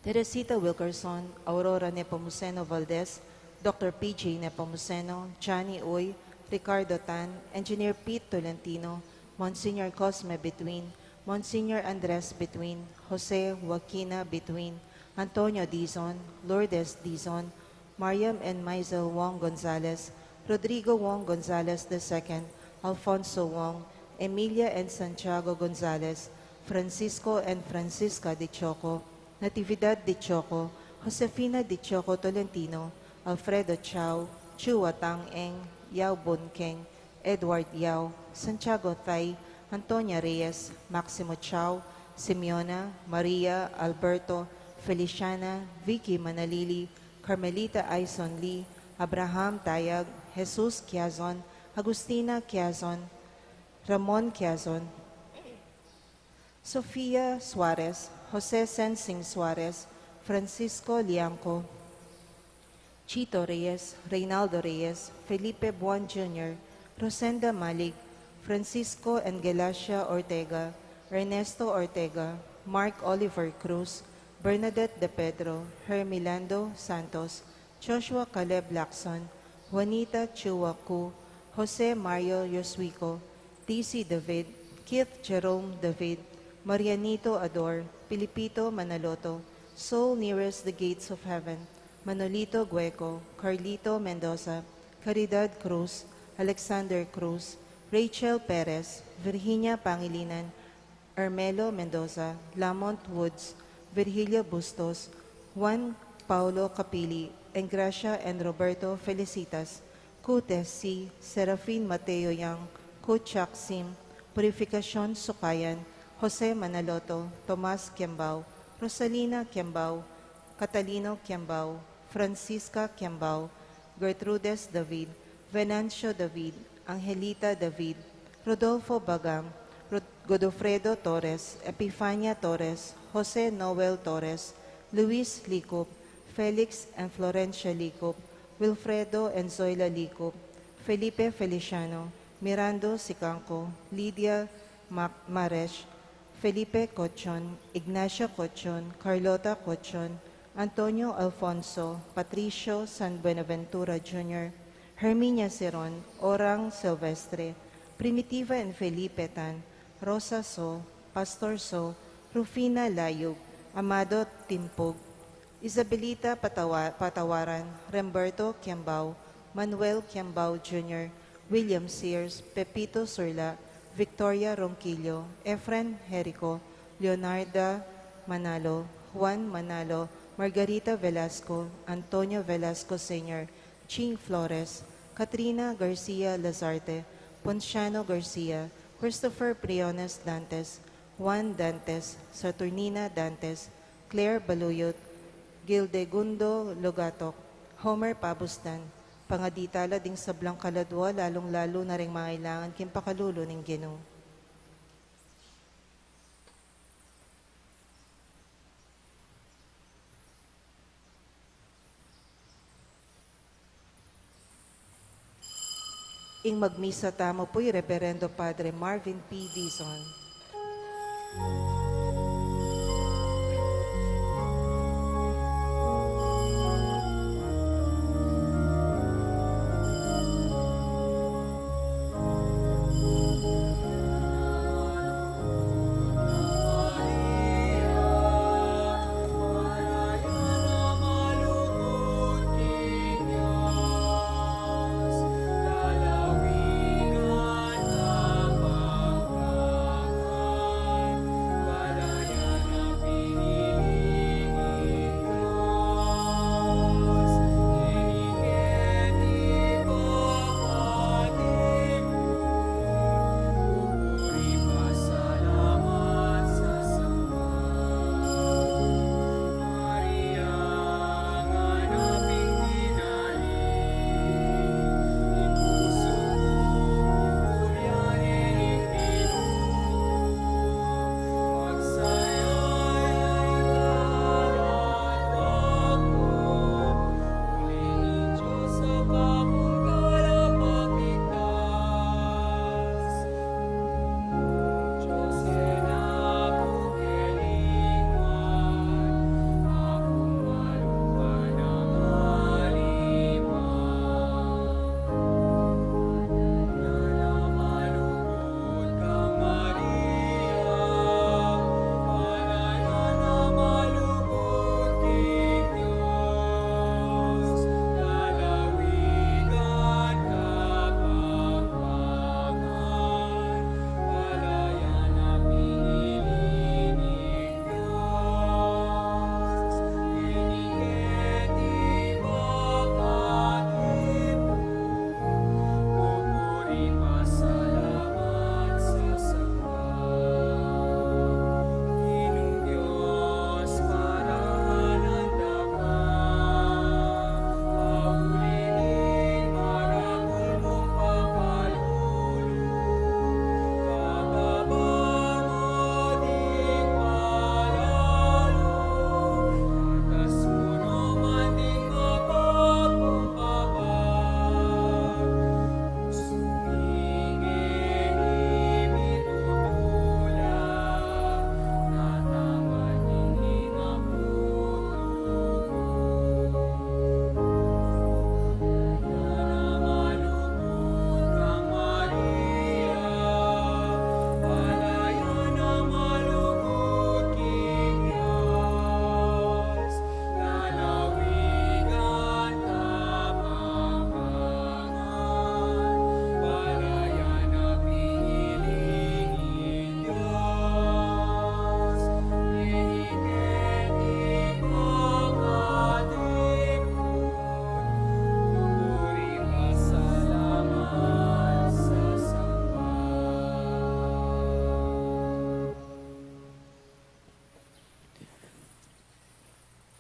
Teresita Wilkerson, Aurora Nepomuceno Valdez, Dr. P.J. Nepomuceno, Johnny Uy, Ricardo Tan, Engineer Pete Tolentino, Monsignor Cosme Between, Monsignor Andres Between, Jose Joaquina Between, Antonio Dizon, Lourdes Dizon, Mariam and Maisel Wong Gonzalez, Rodrigo Wong Gonzalez II, Alfonso Wong, Emilia and Santiago Gonzalez, Francisco and Francisca de Choco, Natividad de Choco, Josefina de Choco Tolentino, Alfredo Chao, Chua Tang Eng, Yao Bonkeng, Edward Yao, Santiago Thay, Antonia Reyes, Maximo Chao, Simeona, Maria, Alberto, Feliciana, Vicky Manalili, Carmelita Aison Lee, Abraham Tayag, Jesus Quiazon, Agustina Quiazon, Ramon Quiazon, Sofia Suarez, Jose Sensing Suarez, Francisco Lianco, Chito Reyes, Reynaldo Reyes, Felipe Buon Jr., Rosenda Malig, Francisco and Gelacia Ortega, Ernesto Ortega, Mark Oliver Cruz, Bernadette De Pedro, Hermilando Santos, Joshua Caleb Lacson, Juanita Chuacu, Jose Mario Yoswico, T.C. David, Keith Jerome David, Marianito Ador, Pilipito Manaloto, Soul Nearest the Gates of Heaven, Manolito Gueco, Carlito Mendoza, Caridad Cruz, Alexander Cruz, Rachel Perez, Virginia Pangilinan, Ermelo Mendoza, Lamont Woods, Virgilio Bustos, Juan Paulo Capili, Engracia and Roberto Felicitas, Cutes C, Serafin Mateo Yang, Kuchak Sim, Purificacion Sukayan, Jose Manaloto, Tomas Kiambao, Rosalina Kiambao, Catalino Kiambao, Francisca Kiambao, Gertrudes David, Venancio David, Angelita David, Rodolfo Bagam, Godofredo Torres, Epifania Torres, Jose Noel Torres, Luis Licop, Felix and Florencia Licop, Wilfredo and Zoila Licop, Felipe Feliciano, Mirando Sicanco, Lydia Maresh, Felipe Cochon, Ignacio Cochon, Carlota Cochon, Antonio Alfonso, Patricio San Buenaventura Jr., Herminia Seron, Orang Silvestre, Primitiva and Felipe Tan, Rosa So, Pastor So, Rufina Layug, Amado Timpog, Isabelita Patawaran, Remberto Kiambao, Manuel Kiambao Jr., William Sears, Pepito Surla, Victoria Ronquillo, Efren Jerico, Leonarda Manalo, Juan Manalo, Margarita Velasco, Antonio Velasco Sr., Ching Flores, Katrina Garcia Lazarte, Ponciano Garcia, Christopher Priones Dantes, Juan Dantes, Saturnina Dantes, Claire Baluyot, Gildegundo Logatok, Homer Pabustan, pangaditala ding sablang kaladwa, lalong-lalo na ring mangailangan kimpakalulo ng Ginoo. Ing magmisa tamo po'y Reverendo Padre Marvin P. Dizon.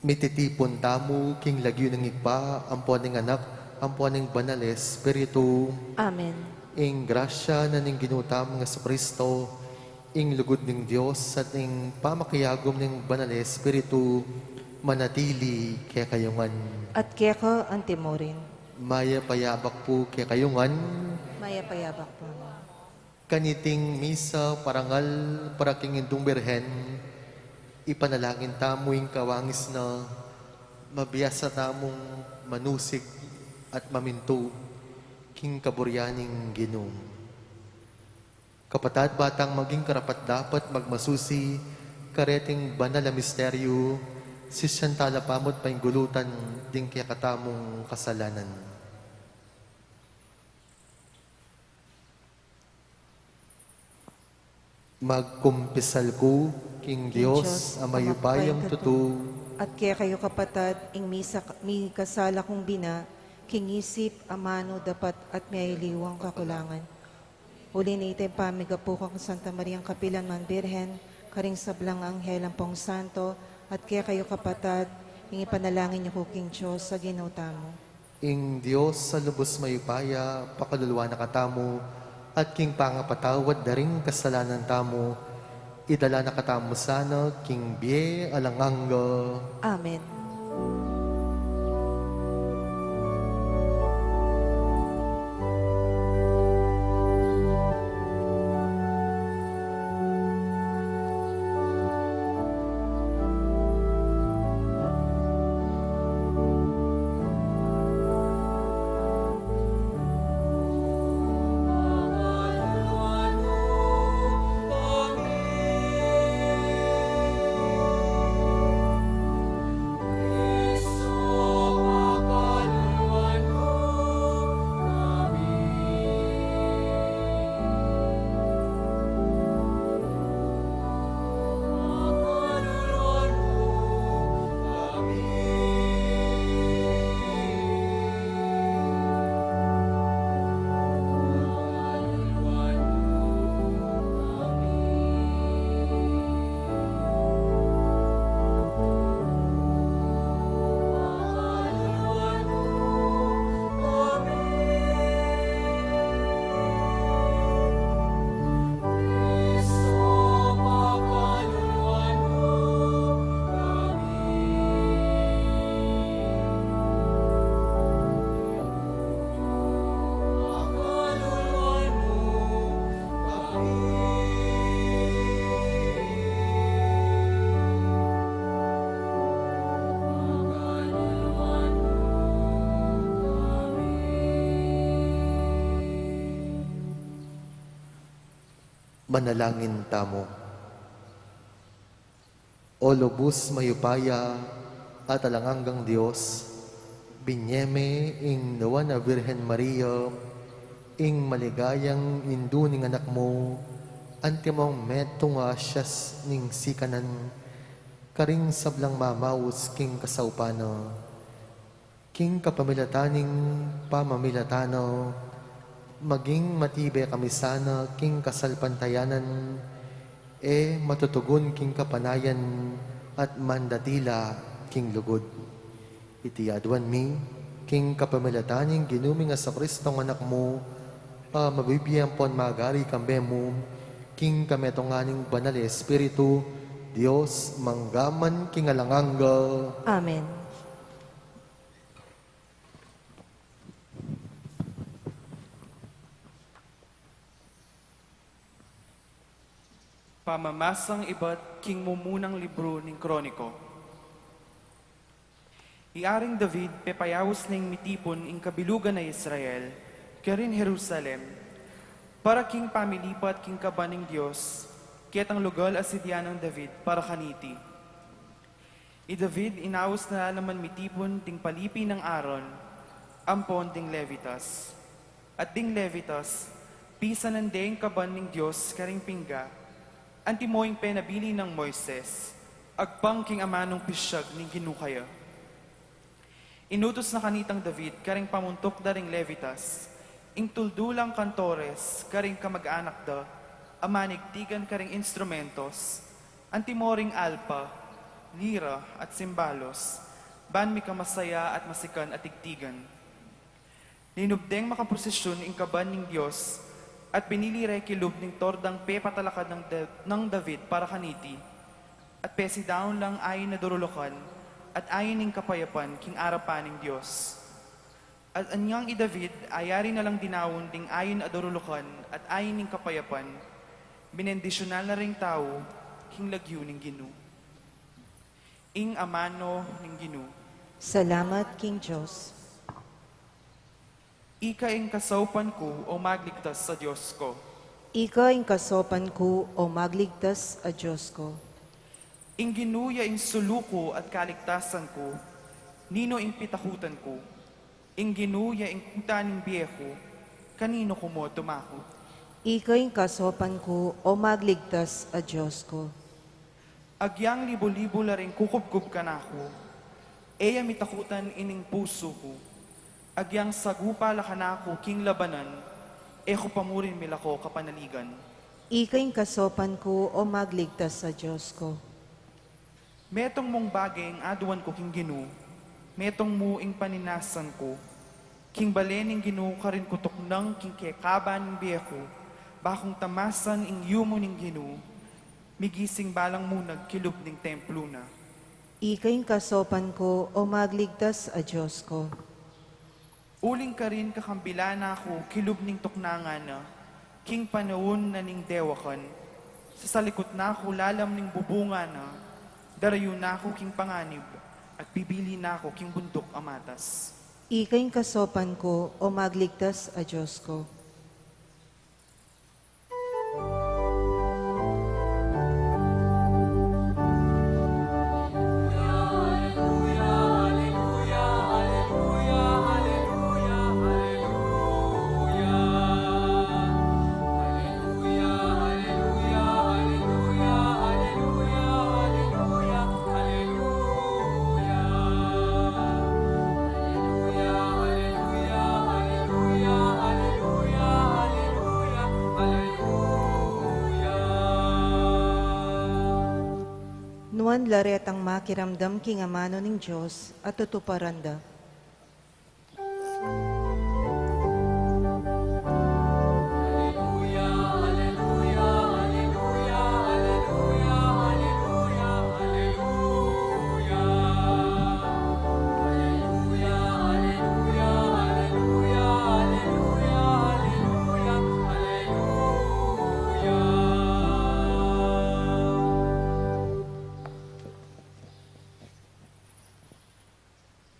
Mititipon tamo, king lagyo ng igpa, ampuan ng anak, ampuan ng banal Espiritu, Amen. ing grasya na ning ginutam nga sa Kristo, ing lugod ng Diyos at ing pamakiyagom ng banal Espiritu, manatili kaya kayungan. At keko ang timorin. Maya payabak po kaya kayungan, Maya payabak po. kaniting misa parangal para king indong berhen, ipanalangin tamo yung kawangis na mabiyasa tamong manusik at maminto king kaburyaning Ginoo. Kapatid batang maging karapat dapat magmasusi kareting banal na misteryo si siyang talapamot pa yung gulutan ding kaya katamong kasalanan. Magkumpisal ko, King Diyos, amayupayang tutu, At kaya kayo kapatad, ing mi kasala kong bina, kingisip, amano, dapat at mayiliwang kakulangan. Uli na itay pamiga po kang Santa Mariang Kapilan man Birhen, karing sablang anghel ang pong santo, at kaya kayo kapatad, ing ipanalangin niyo ko King Diyos sa ginuta mo. ing Diyos sa lubos mayupaya, pakaluluwa na katamo, at king pangapatawad na ring kasalanan tamo, idala na katamo sana, king biye alanganga. Amen. Manalangin tamo. O lubos mayupaya at alanganggang Diyos, binyeme ing nawa na Virhen Maria, ing maligayang induning anak mo, antimong metong asyas ning sikanan, karing sablang mamaus king kasaupana, king kapamilataning pamamilatano, maging matibay kami sana king kasalpantayanan, matutugon king kapanayan at mandatila king lugod. Iti adwan mi, king kapamilataning ginuming sa Kristong anak mo, mabibiyang pon magari kambe mo, king kametonganing banal Espiritu, Diyos manggaman king alanganga. Amen. Pamamasang iba't king mumunang libro ng Kroniko. Iaring David pepayawos ning mitipon ing kabilugan na Israel, karin Jerusalem, para king pamilipat king kabaning Diyos, kitang lugal asidyan ng David para kaniti. I David inawas na naman mitipon ting palipi ng Aaron, ampon ting Levitas. At ting Levitas, pisa ng deng kabaning Diyos karing pingga, antimoing penabili ng Moises, agpang king amanong pisyag ning ginukaya. Inutos na kanitang David, karing pamuntok da ring Levitas, ing tuldulang kantores, karing kamag-anak da, amanigtigan karing instrumentos, antimoring alpa, lira at simbalos, ban mi kamasaya at masikan at tigtigan. Linubdeng makaprosesyon ing kaban ning Diyos, at pinili rekilub ning tordang pepatalakad ng David para kaniti, at pesidaon lang ayin na durulukan, at ayin ning kapayapan king arapan ning Diyos. At anyang i David ayari na lang dinawon ding ayin na durulukan, at ayin ning kapayapan, binendisyonal na ring tao, king lagyo ning Ginu. Ing amano ning Ginu. Salamat, King Diyos. Ika ing kasaupan ko o magligtas sa Diyos ko. Ika ing kasopan ko o magligtas a Diyos ko. Ing ginuya ing suluko at kaligtasan ko, nino ing pitakutan ko. Ing ginuya ing kutaning biyeko, kanino ko mo tumako. Ika'y kasopan ko o magligtas a Diyos ko. Agyang libo-libo laring kukubkub ka na ako, eya mitakutan ining puso ko. Agyang sagupa lakana ako king labanan, ko pamurin milako kapanaligan. Ika'y kasopan ko o magligtas sa Diyos ko. Metong mong bagay ang aduan ko king Ginu, metong mo ing paninasan ko, king balening Ginu karin kutok ng king kekaban ng biyeko, bakong tamasan ing yumo ning Ginu, migising balang mo nagkilub ning templo na. Ika'y kasopan ko o magligtas a Diyos ko. Uling ka rin kakambila na ako, kilub ning tuknangan na, king panahon na ning dewakan, sa salikot na ako lalam ning bubunga na, darayo na ako king panganib, at bibili na ako king bundok amatas. Ika'y kasopan ko o magligtas a Diyos ko. Nuan laretang makiramdam king amano ning Diyos at tutuparanda.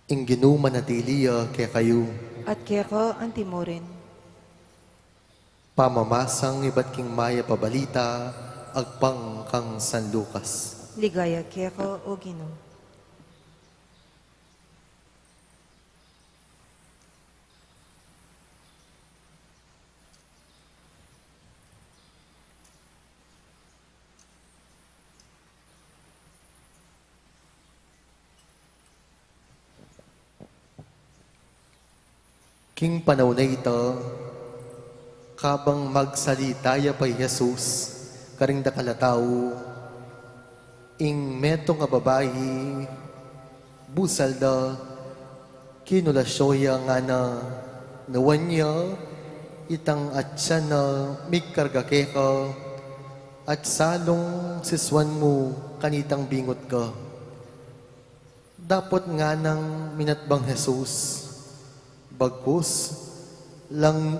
Ing Ginu manatiliya kaya kayo, At keko ang timurin. pamamasang iba't king maya pabalita, agpang kang San Lucas. Ligaya keko o Ginoo. King panahon na ito, kabang magsalitaya pa Jesus, karing dakalataw, ing metong nga babayi, busal da, kinulasyoya nga na, nawan niya, itang atsa na mikarga keka, at salong siswan mo, kanitang bingot ka. Dapat nga nang minatbang Jesus, bagkus lang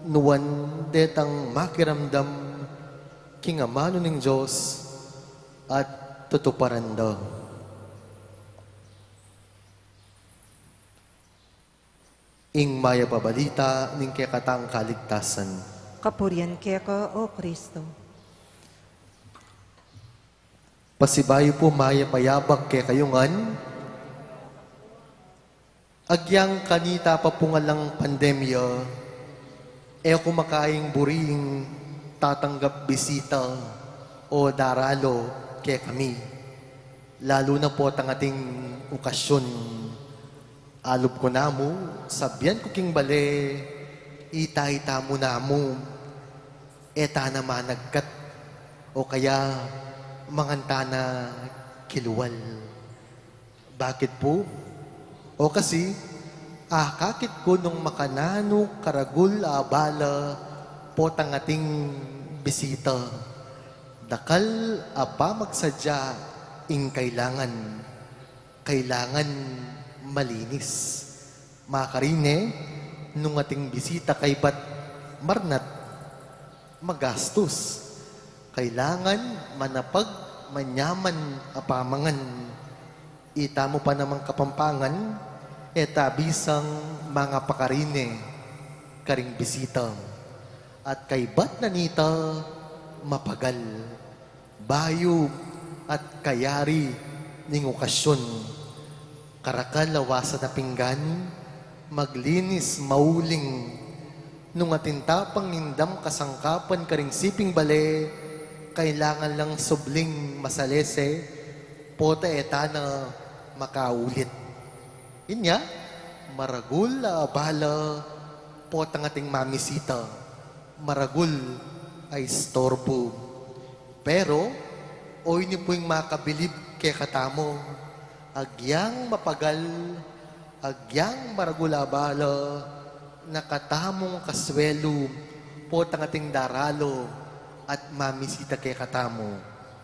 nuwan detang makiramdam kingamano ning Diyos at tutuparanda. Ing maya pabalita ning kekatang kaligtasan. Kapurian keko o Kristo. Pasibayo po maya payabak kay kayungan, agyang kanita pa po nga lang pandemya, kumakaing buring tatanggap bisita o daralo kay kami. Lalo na po ang ating okasyon. Alob ko na mo, sabyan ko king bale, ita-ita mo na mo, eta na managkat, o kaya manganta na kiluwal. Bakit po? O kasi, kakit ko nung makanano karagul abala po tang ating bisita. Dakal apa magsadya ing kailangan malinis. Makarine nung ating bisita kay bat marnat magastos. Kailangan manapag manyaman apamangan. Ita mo pa namang kapampangan, bisang mga pakarine, karing bisita. At kay bat na nita, mapagal, bayo at kayari ning okasyon. Karakal lawasan na pinggan, maglinis mauling, nung atinta pangindam kasangkapan karing siping bale, kailangan lang subling masalese, pota eta na makaulit. Inya, maragul bala, potang ating mamisita, maragul ay storbo. Pero, oy ni po yung makabilib kay katamo, agyang mapagal, agyang maragul bala, nakatamong kaswelo, potang ating daralo, at mamisita kay katamo.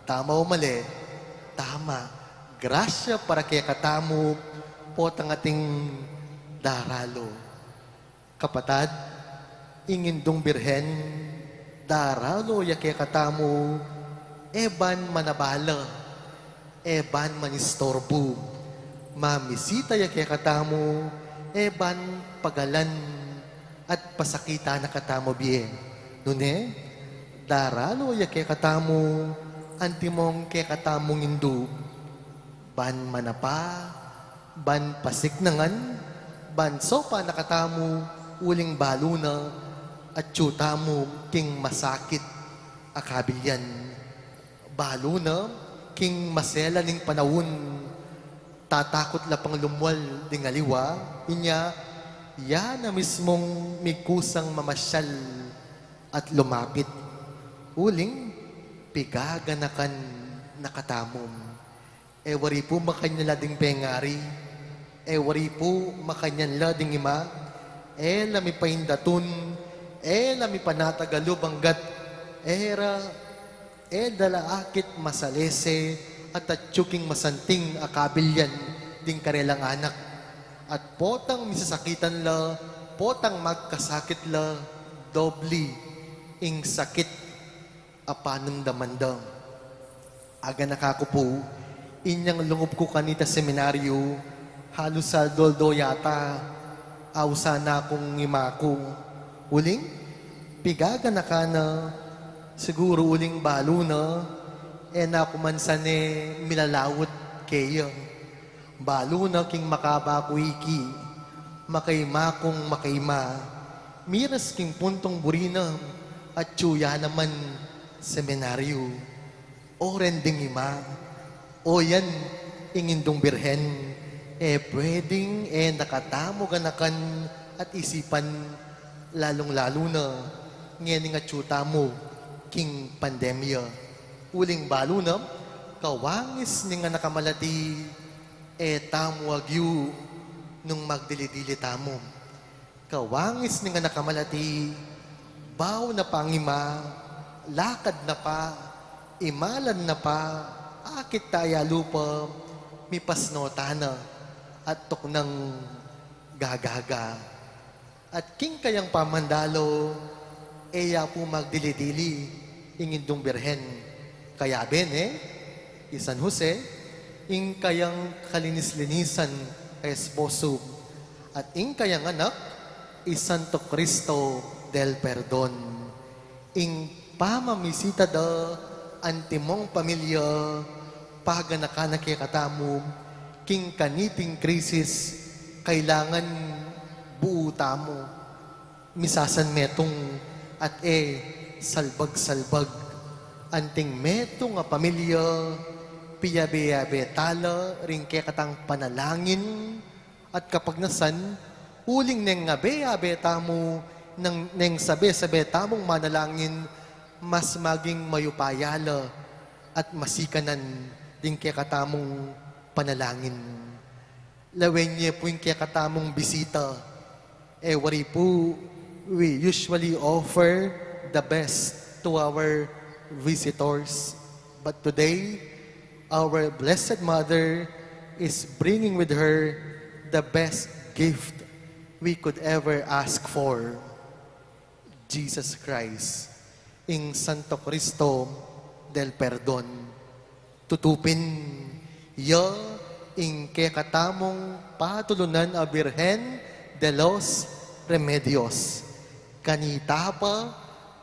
Tama o mali? Tama. Grasya para kay katamo, potang ating daralo. Kapatad, ingindong birhen, daralo ya kay katamo, eban manabala, eban manistorbo, mamisita ya kay katamo, eban pagalan, at pasakita na katamo biye. Nune, daralo ya kay katamo, antimong kay katamong indu, ban manapa, ban pasiknangan, ban sopa nakatamo, uling baluna, at tiyutamo king masakit akabilyan. Baluna, king masela ning panawun, tatakot la pang lumwal ding aliwa, inya, ya na mismong mikusang mamasyal at lumapit. Uling, pigaganakan nakatamom. Ewari po makanyala ding pengari, ewari po makanyanla ding ima, lami paindatun, lami panatagalo banggat, era, dalaakit masalese, at atsyuking masanting akabilyan ding karelang anak. At potang misasakitan la, potang magkasakit la, dobli, ing sakit apanong damandang. Aga nakako po, inyang lungob ko kanita seminaryo, halos sa doldo yata, awsa na akong imako. Uling, pigaga na ka na, siguro uling balo na, nakumansane milalawot kayo. Balo na king makabakuiki, makaimakong makaima, miras king puntong burina, at tsuya naman seminaryo. O rending ima, o yan, ingindong birhen, pwedeng, nakatamo ganakan at isipan, lalong-lalo na, ngayon nga tsuta mo, king pandemya. Uling balo na, kawangis ni nga nakamalati, tamo agyu, nung magdili-dili tamo. Kawangis ni nga nakamalati, baw na pangima, lakad na pa, imalan na pa, akit taya lupa, mipasnotana, at tuknang gagaga. At king kayang pamandalo, eya po magdili-dili, ingindong birhen. Kaya ben San Jose, ing kayang kalinis-linisan kay esposo, at ing kayang anak, Santo Cristo del Perdon. Ing pamamisita da antimong pamilya, paganakana kay katamo, king kaniting krisis, kailangan buo tamo, misasan metong at salbag-salbag, anting metong nga pamilya, piyabe-yabe tala, ring kay katang panalangin, at kapag nasan, uling neng nga be-yabe tamo, neng sabi-sabi tamong manalangin, mas maging mayupayala at masikanan din kaya katamong panalangin. Lawen niya po yung kaya katamong bisita. Wari po, we usually offer the best to our visitors. But today, our Blessed Mother is bringing with her the best gift we could ever ask for. Jesus Christ, ing Santo Cristo del Perdon. Tutupin, ing kekatamong patulunan a Birhen de los Remedios. Kanita pa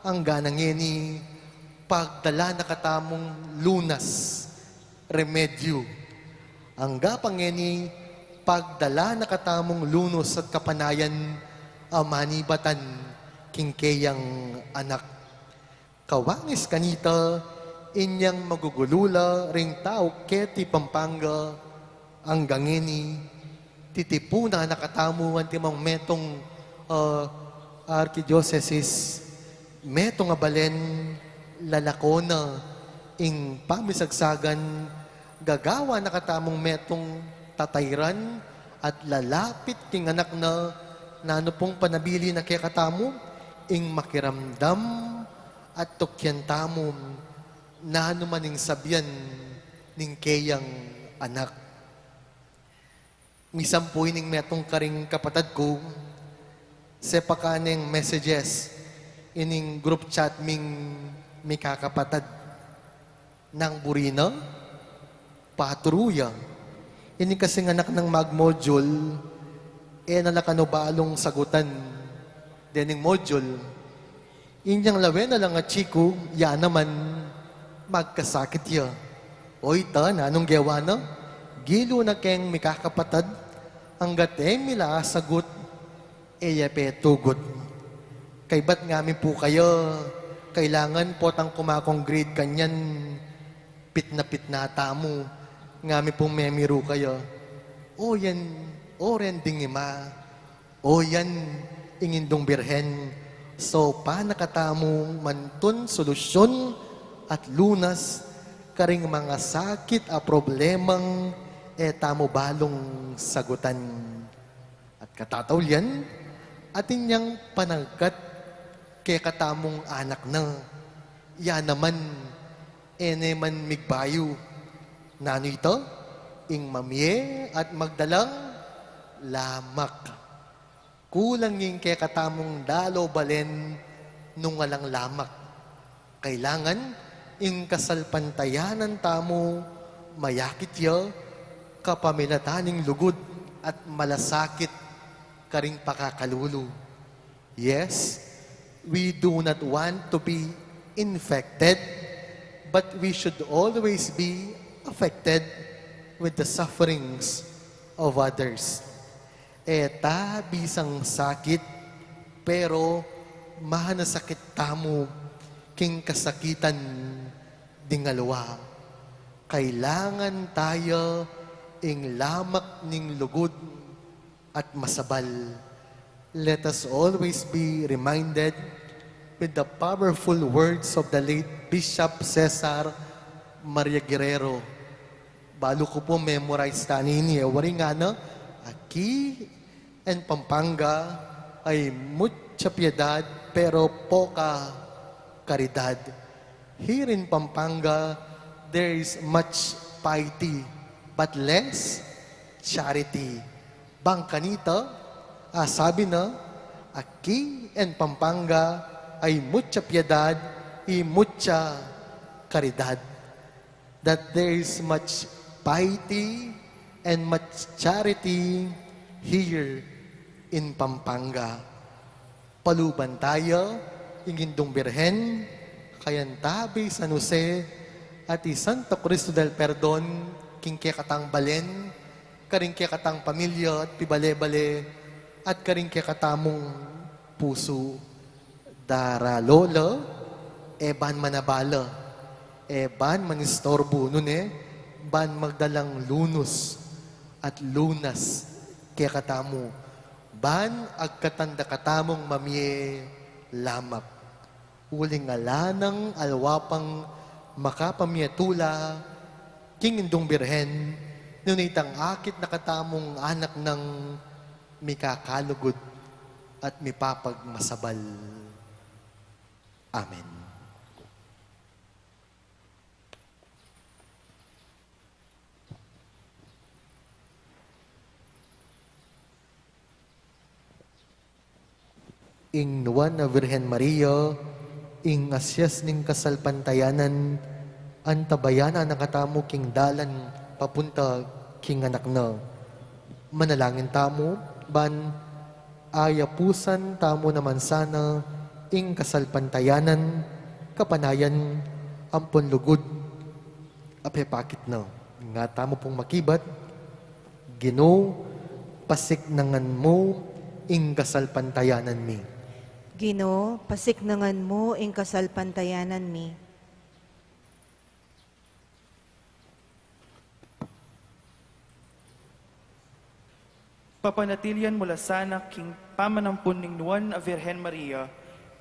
ang ganangeni pagdala na katamong lunas, remedyo. Ang gapangeni pagdala na katamong lunos at kapanayan, amanibatan, kingkeyang anak. Kawangis kanita, inyang magugulula ring tao keti Pampanga, ang gangeni, titipuna nakatamu ang timang metong archidioceses, metong abalen, lalakona, ing pamisagsagan, gagawa nakatamong metong tatayran, at lalapit king anak na nano pong panabili na kaya katamo, ing makiramdam at tukyan tamom, nano maning sabyan ning kayang anak. Misam po ining metong karing kapatad ko, sepakaning messages, ining group chat ming may kakapatad ng burina, paturuya. Ini kasing anak ng mag-module, nalakanobalong sagutan dening module. Inyang lawen na lang at chiko, ya naman, magkasakit ya. Oy ta, nanong gewa na? Gilo na keng mikakapatad, hanggat mila sagot, yape tugot. Kay ba't ngamin po kayo, kailangan po tang kumakong-grade kanyan, pit na tamo, ngamin pong memiro kayo. O yan, o rending ima, o yan, ingindong birhen. So, pa nakatamo mantun solusyon at lunas, karing mga sakit a problemang tamo balong sagutan. At katatawlyan, atin niyang panangkat kay katamong anak na. Yan naman, man migbayo. Nano ito? Ing mamye at magdalang lamak. Kulang yung kay katamong dalo balen nung walang lamak. Kailangan, ing kasalpantayanan tamo, mayakit ya, kapamilataning lugod at malasakit karing pakakalulu. Yes, we do not want to be infected, but we should always be affected with the sufferings of others. Bisang sakit, pero mahanasakit tamo king kasakitan dingalwa. Kailangan tayo ing lamak ning lugod at masabal. Let us always be reminded with the powerful words of the late Bishop Cesar Maria Guerrero. Balo ko po memorize tanini. Wari nga na, aquí en Pampanga ay mucha piedad pero poca caridad. Here in Pampanga, there is much piety but less charity. Bangkanita, sabi na, aquí en Pampanga ay mucha piedad y mucha caridad. That there is much piety and much charity here in Pampanga. Paluban tayo, ingindong birhen, kayantabi San Jose, at Santo Cristo del Perdon, king katang balen, karing katang pamilya at pibale-bale, at karing katamong puso. Dara lola, ban manabala, ban manistorbo, nun ban magdalang lunos at lunas kaya katamo. Ban agkatanda katamong mamye lamap. Uling alanang alwapang makapamyatula, king indong birhen, nunitang akit na katamong anak ng mikakalugod at mipapagmasabal. Amen. Ing nuwan na Virhen Maria, ing asyas ning kasalpantayanan, antabayanan na katamo king dalan, papunta king anak na. Manalangin tamo, ban ayapusan tamo naman sana, ing kasalpantayanan, kapanayan, ampon lugod, apepakit na. Nga tamo pong makibat, Ginoo, pasik nangan mo, ing kasalpantayanan mi. Ginoo, pasiknangan mo ing kasalpantayanan mi. Papanatilyan mula sana king pamanampun ning Nuan a Virgen Maria,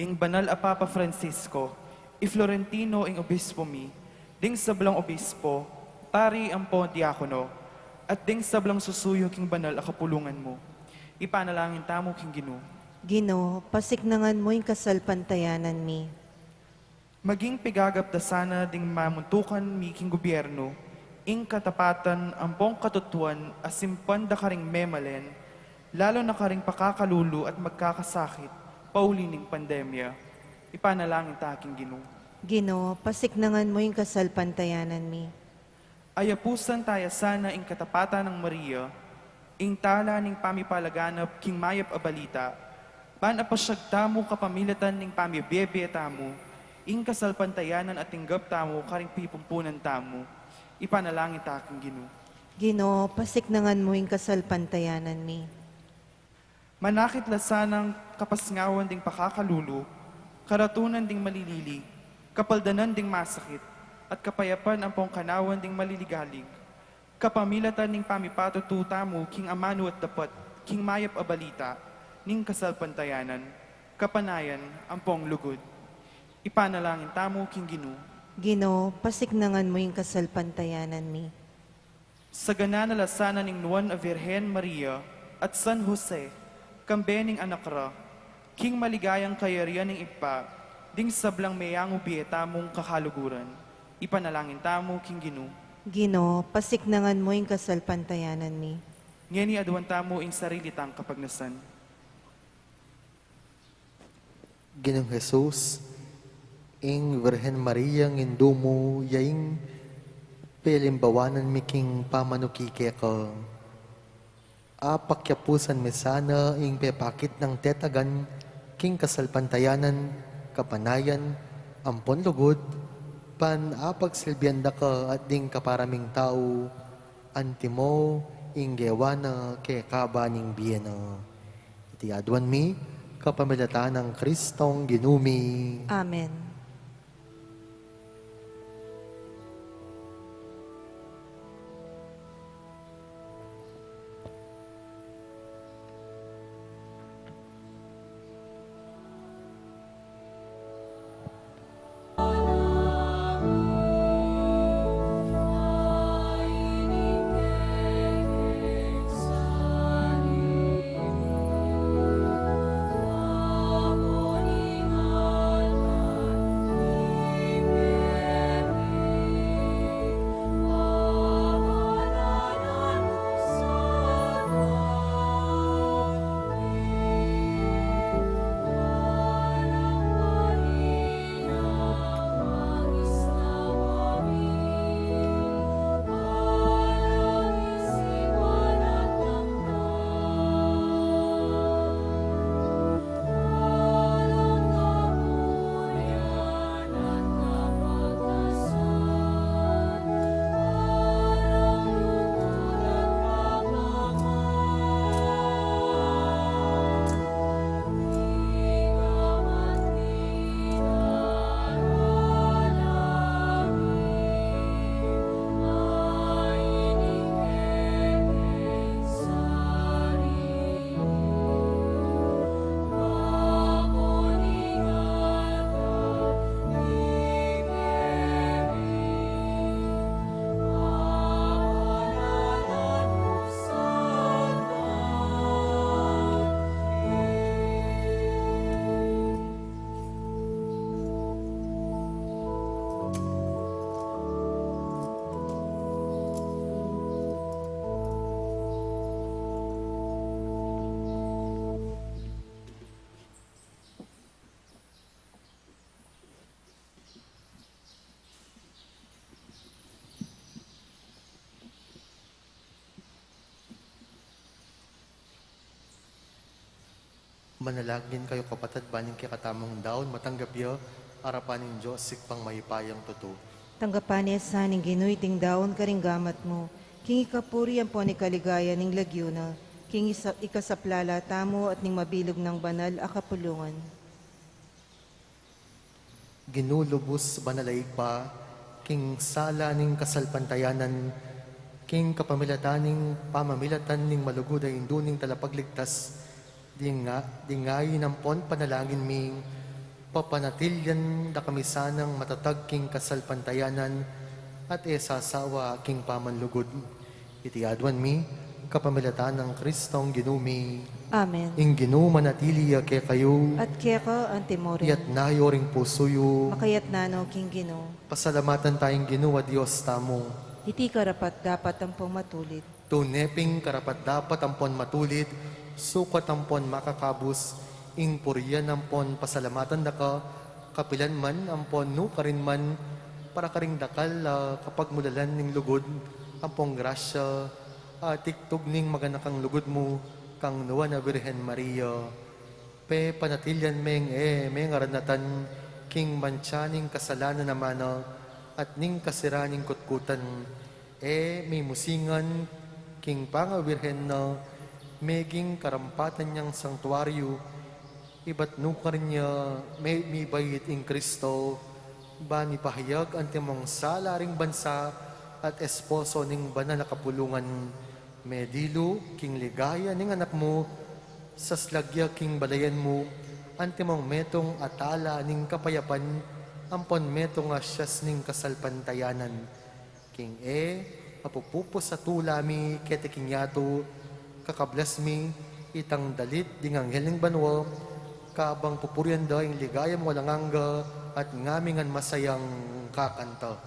ing banal a Papa Francisco, i Florentino ing obispo mi, ding sablang obispo, pari ang po diakono, at ding sablang susuyo king banal a kapulungan mo. Ipanalangin tamo king Ginoo. Ginoo, pasiknangan mo ing kasalpantayanan mi. Maging pigagapda sana ding mamuntukan mi king gobyerno, ing katapatan ampong katutuan asimpan da karing memalen, lalo na karing pakakalulu at magkakasakit, paulining pandemya. Ipanalangin ta aking Ginoo. Ginoo, pasiknangan mo ing kasalpantayanan mi. Ayapusan tayo sana ing katapatan ng Maria, ing tala ning pamipalaganap king mayap a balita, panapasyag tamo kapamilatan ning pamibebe tamo, ing kasalpantayanan at tinggap tamo karing pipumpunan tamo. Ipanalangin ta aking Ginoo. Ginoo, pasiknangan mo ing kasalpantayanan mi. Manakit lasanang kapasngawan ding pakakalulu, karatunan ding malilili, kapaldanan ding masakit, at kapayapan ang pongkanawan ding maliligalig. Kapamilatan ning pamipatutu tamo king amano at dapat, king mayap a balita, ning kasalpantayanan, kapanayan ang pong lugod. Ipanalangin tamo king Ginoo. Ginoo, pasiknangan mo ing kasalpantayanan mi. Sa ganana lasana ning Nuan a Virgen Maria at San Jose, kambening anak ra, king maligayang kayarian ning ipa, ding sablang mayang ubieta mong kakaluguran. Ipanalangin tamo king Ginoo. Ginoo, pasiknangan mo ing kasalpantayanan mi. Ngeni aduan tamo ing sarili tang kapagnasan. Ginoong Jesus, ing Virgen Maria ngindo mo yaing pelimbawanan miking pamanukike ka. Apakyapusan mi sana ing pepakit ng tetagan king kasalpantayanan, kapanayan, ampon lugod, pan apagsilbyanda ka at ding kaparaming tao, antimo ing gewana ke kabaning biyena. Iti aduan mi, kapamilatan ng Kristong ginumi. Amen. Manalagin kayo kapatid, baning kikatamang daon, matanggap yo, arapan ng Diyos, sikpang mayipayang tuto. Tanggapan niya sa ning ginuy ting daon karing gamat mo. King ikapuri ang po ni kaligaya ning lagyuna. King ikasaplala tamo at ning mabilog ng banal akapulungan. ginulubos banalaig pa, king sala ning kasalpantayanan, king kapamilataning pamamilatan ning maluguday induning talapagligtas, dingay nampon panalangin ming, papanatilyan da kami sanang matatag king kasalpantayanan, at esasawa king pamanlugod. Iti adwan mi, kapamilatan ng Kristong ginumi, Amen. ing ginumanatili kay kayo, At kaya ka, antimore, yat nayo ring pusoyo, makayat nano king Ginoo. pasalamatan tayong ginuwa Diyos tamo. Iti karapat dapat ang pumatulit. Tuneping karapat dapat ampon matulid, sukat ampon makakabus, ing puriyan ampon pasalamatan da ka, kapilan man ampon no karin man, para karing dakal kapag mulalan ning lugod, ampong grasya, tiktog ning maganakang lugod mo, kang nuwa na Birhen Maria. Pe panatilyan meng meng aranatan, king manchaning kasalanan naman at ning kasiraning kutkutan, may musingan, king pangawirhen na, meging karampatan niyang sanktuaryo, iba't nukar niya, may bayit ing Kristo, ba ni pahayag antimong salaring bansa, at esposo ning banal na kapulungan, medilo, king ligaya ning anak mo, saslagya king balayan mo, antimong metong atala ning kapayapan, ampon metong asyas ning kasalpantayanan. King mapupupos sa tulami, kete king yato, kakablas mi, itang dalit ding anghel ning banwa, kabang pupuryan da ing ligaya mo langanga, at ngamingan masayang kakanta.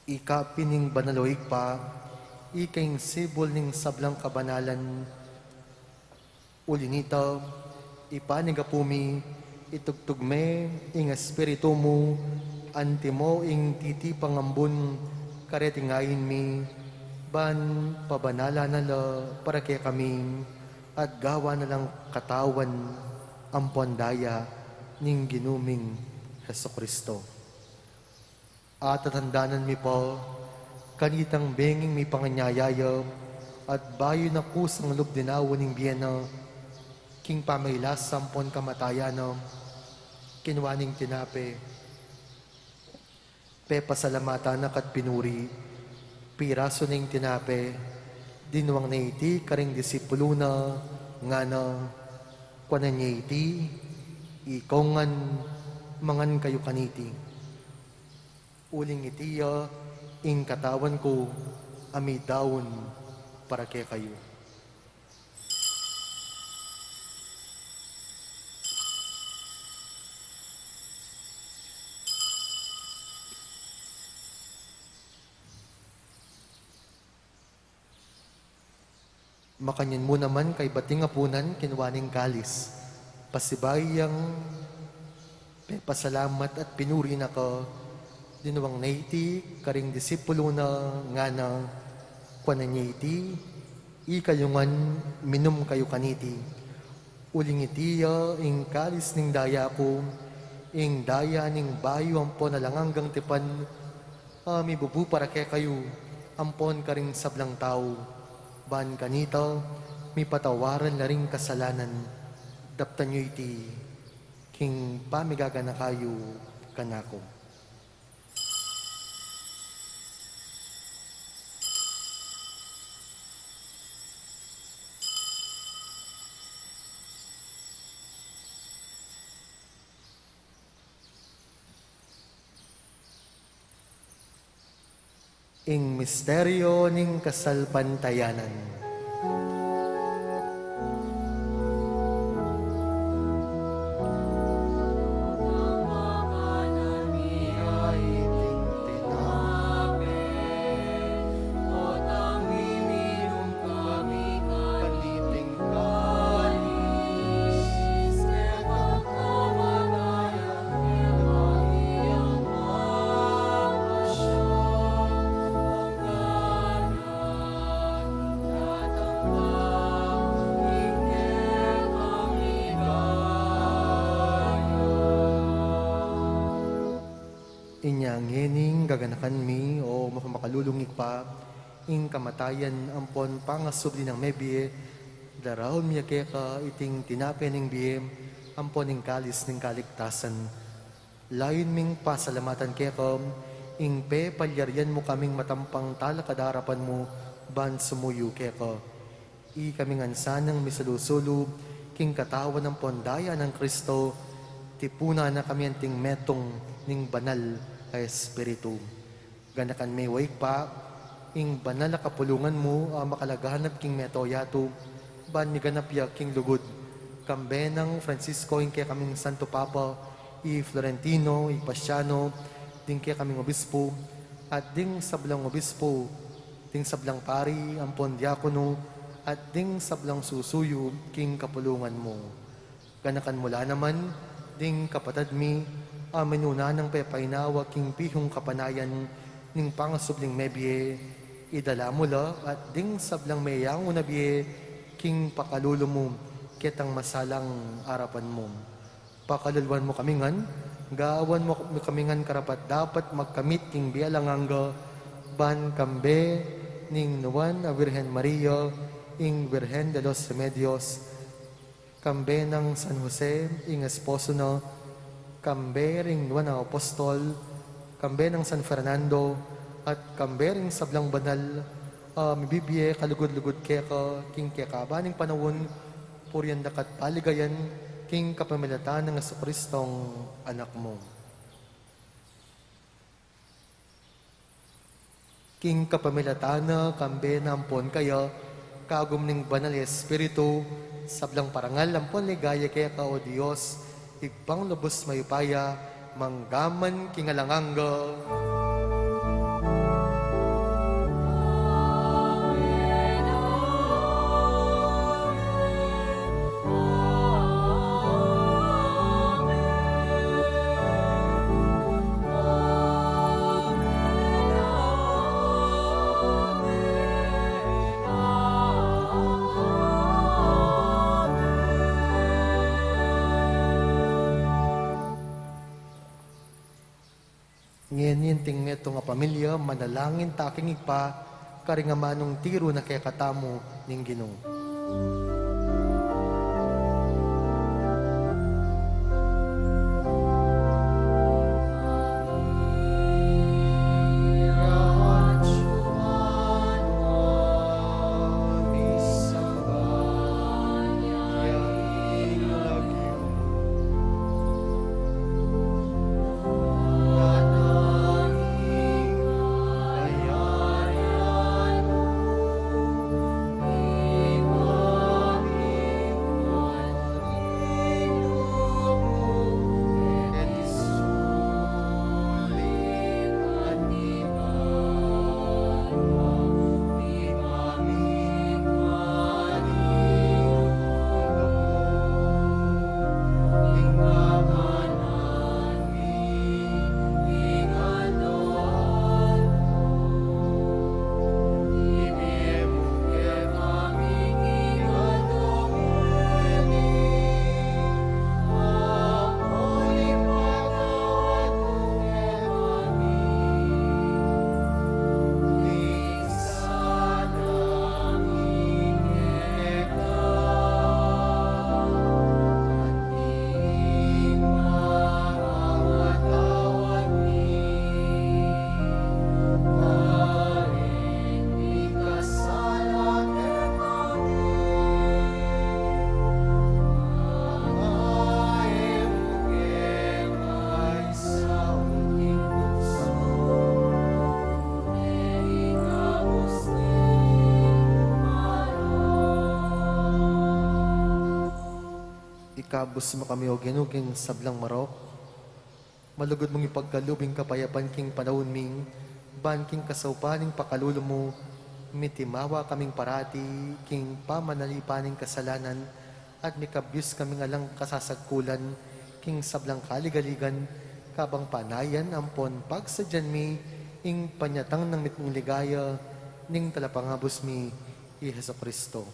Ikapining banaloig pa, ikaing sibol ning sablang kabanalan, ulinita, ipanigapumi, itugtugme, ing espiritu mo, antimo ing titipangambun, karetingayin mi, ban pabanala na la para kay kami, at gawa na lang katawan, ampon daya, ning ginuming Hesukristo. At tatandanan mi po, kanitang benging mi panganyayaya, at bayo na kusang lubdinawan ng biyena, king pamaylas sampon kamatayana, kinwaning tinape, pe pasalamatan at pinuri, piraso ning tinape, dinuang na iti karing disipulo na, nga na, kwanan niya iti, ikongan, mangan kayo kaniti. Uling itiya, ing katawan ko, ami daon para kay kayo. Makanyan mo naman kay bating apunan, kinwaning kalis. Pasibayang, pasalamat at pinuri na ka, dinuwang naiti, karing disipulo na nga na kwanan niya iti, ikayungan minum kayo kaniti. Uling itiya, ing kalis ning daya ko, ing daya ning bayo ampon na lang hanggang tipan, mi bubu para kay kayo, ampon karing sablang tao, ban kanita, mi patawaran na ring kasalanan, daptan nyo iti, king pamigaga na kayo kanako. ing misteryo ning kasalpantayanan. Inyang ngening gaganakan mi o makamalulungig pa, ing kamatayan ampon pangasubli ng mebie, daraw miya ka iting tinape ng biem, ampon ing kalis ng kaligtasan. Layon ming pasalamatan keka, ing pe palyaryan mo kaming matampang talakadarapan mo, ban sumuyo keka. I kaming ansanang misalusulub, king katawan ng pondaya ng Kristo, tipuna na kami anting metong ning banal Espiritu. Ganakan may waik pa, ing banal na kapulungan mo, makalagahanap king metoyato, ban mi ganap ya king lugod. Kambe ng Francisco, ing kaya kaming Santo Papa, i Florentino, i Pasiano, ding kaya kaming obispo, at ding sablang obispo, ding sablang pari, ampon diakono, at ding sablang susuyo, king kapulungan mo. Ganakan mula naman, ding kapatad mi, aminuna ng pepainawa king pihong kapanayan ning pangasubling mebie, idala mula at ding sablang mayang unabie king pakalulo mo kitang masalang arapan mo. Pakalulwan mo kamingan, gaawan mo kamingan karapat dapat magkamit king bialanganga ban kambe ning nuwan a Virgen Maria ing Virgen de los Remedios, kambe ng San Jose ing esposo na, kambe ring nuwan na apostol, kambe ng San Fernando, at kambe ring sablang banal, mibibye kalugod-lugod keka, king keka baning panawon, puryan dakat paligayan, king kapamilatan ng Jesucristong anak mo. King kapamilatan na kambe nampon kaya, kagum ning banal Espiritu, sablang parangal ampon ligaya keka o Diyos, igpang lubos mayupaya, manggaman kingalanganga. Ngayon ting meto nga pamilya, manalangin taking igpa, karingamanong tiro na kaya katamo ning Ginoo. Ikabos mo kami o ginuging sablang marok. Malugod mong ipagkalubing kapayapan king panahon ming, ban king kasaupaning pakalulo mo, mitimawa kaming parati, king pamanalipaning kasalanan, at mikabyus kaming alang kasasagkulan, king sablang kaligaligan, kabang panayan ampon pagsadyan mi, ing panyatang ng mitmong ligaya, ning talapangabos mi, i Heso Kristo.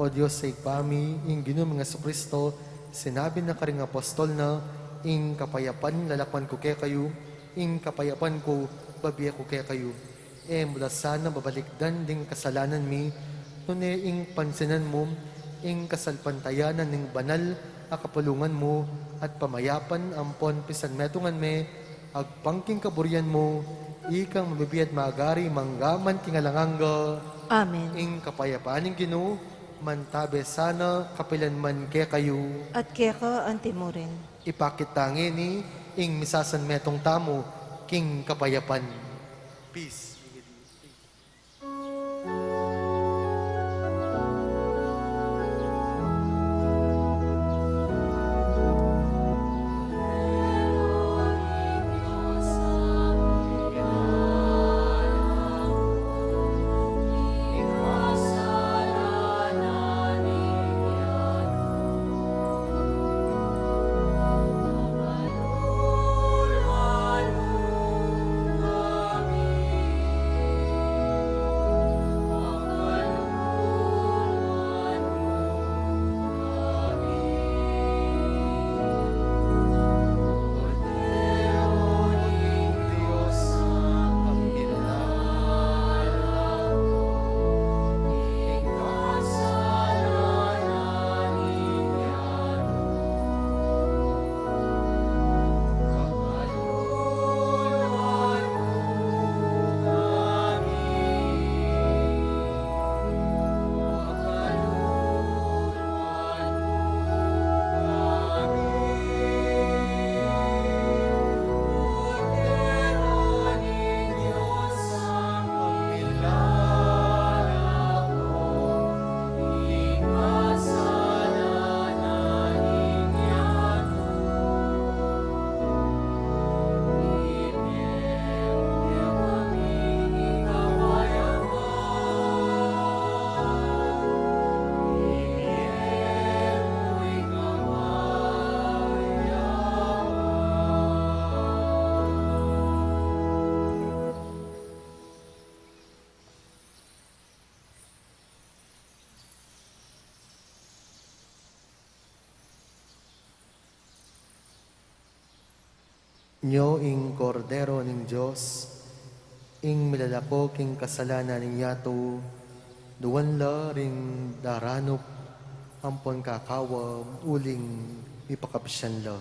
O Diyos sa ipami, ing Ginoong mga Kristo, sinabi na karing apostol na, ing kapayapan lalakwan ko kaya kayo, ing kapayapan ko babiya ko kaya kayo. Mula sana babalikdan ding kasalanan mi, nune ing pansinan mo, ing kasalpantayanan ning banal akapulungan mo, at pamayapan ampon pisan metungan me, agpangking kaburian mo, ikang mabibiyad magari manggaman kingalanganga. Amen. Ing kapayapaan ng Ginoo, mantabe sana kapilanman kaya kayo. At keka antimurin. Ipakitangin ni ing misasan metong tamo, king kapayapan. Peace. Nyo ing kordero ning Diyos, ing milalako king kasalanan ning yato, duwan la ring daranop, ampon kakawa, uling ipakapsyan la.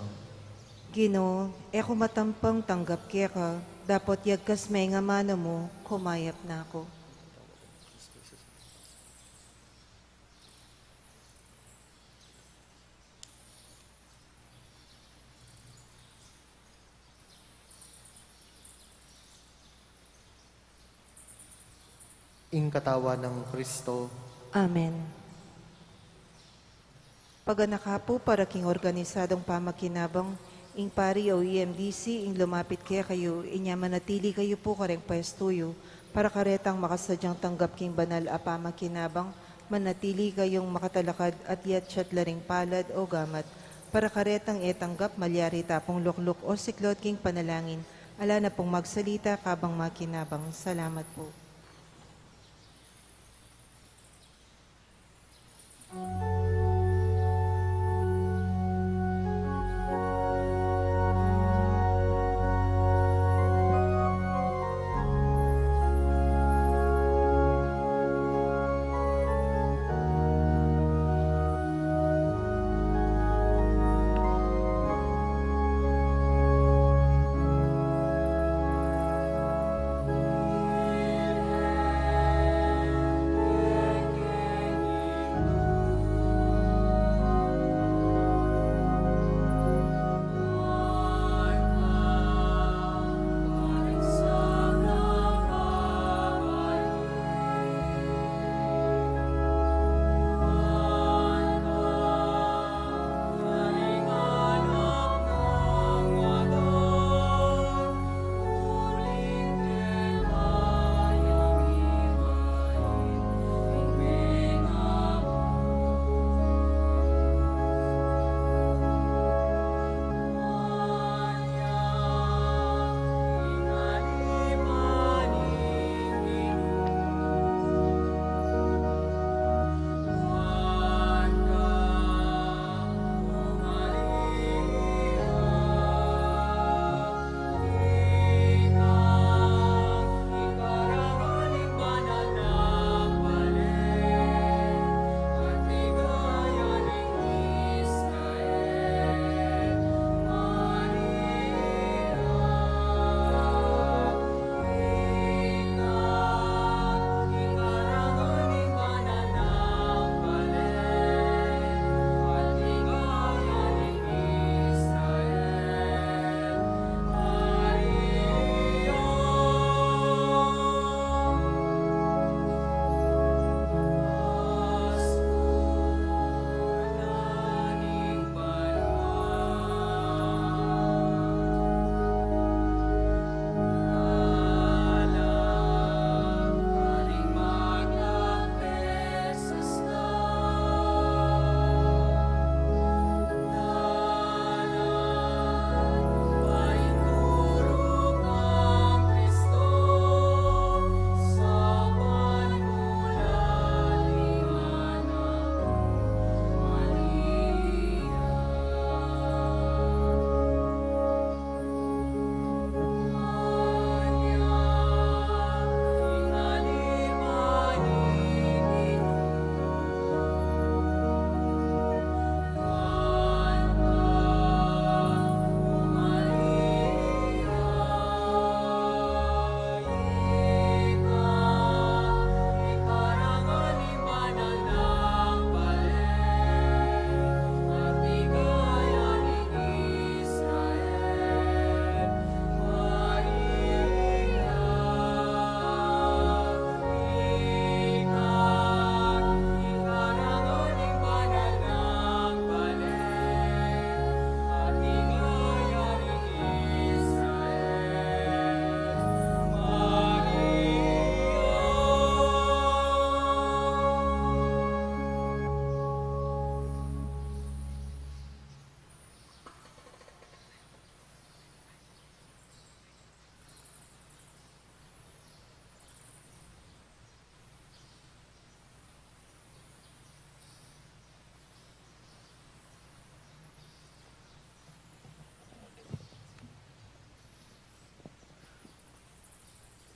Gino, eko matampang tanggap keka, dapat yagkas may nga mana mo, kumayap na ako. Ing katawa ng Kristo, Amen. Paganaka po para king organisadong pamakinabang, ing pari o EMDC, ing lumapit kaya kayo, inya manatili kayo po kareng paestuyo, para karetang makasadyang tanggap king banal a pamakinabang, manatili kayong makatalakad at yatsyat laring palad o gamat, para karetang etanggap malyari tapong lukluk o siklot king panalangin, ala na pong magsalita kabang makinabang. Salamat po.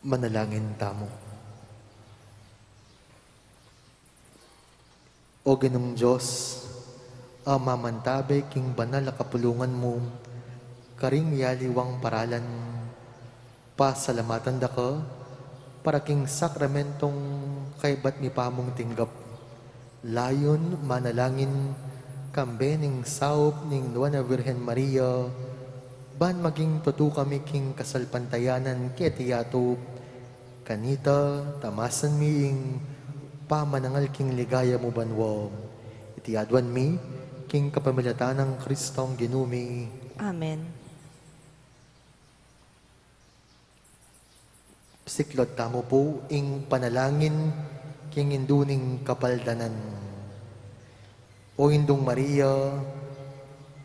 Manalangin tamo. O Ginoong Diyos, Ama mantabe king banal na kapulungan mo, karing yaliwang paralan, pasalamatan da ka, para king sakramentong kaibat ni pamong tinggap. Layon manalangin, kambe ning saup ning Nuana Virgen Maria, ban maging tutu kami king kasalpantayanan ketiyato, kanita tamasan miing pamanangal king ligaya mo banwam. Itiadwan mi, king kapamilatan ng Kristong ginumi. Amen. Siklod tamo po, ing panalangin, king induning kapaldanan. O indong Maria,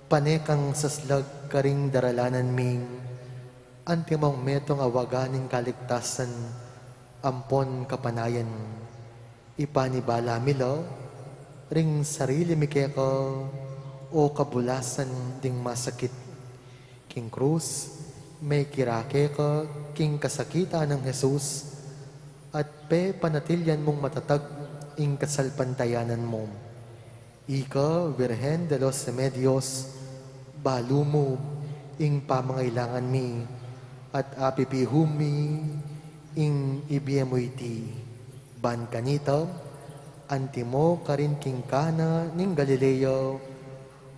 panekang saslag karing daralanan ming, antimong metong awaganing kaligtasan, ampon kapanayan. Ipanibala milo, ring sarili mi ko, o kabulasan ding masakit. King krus, may kirake ka, king kasakita ng Jesus, at pe panatilyan mong matatag, ing kasalpantayanan mo. Ika, Virgen de los Remedios, balo mo, ing pamangailangan mi, at apipihum mi, ing ibiyemoy ti. Ban kanita, antimo karin king Kana ning Galileo,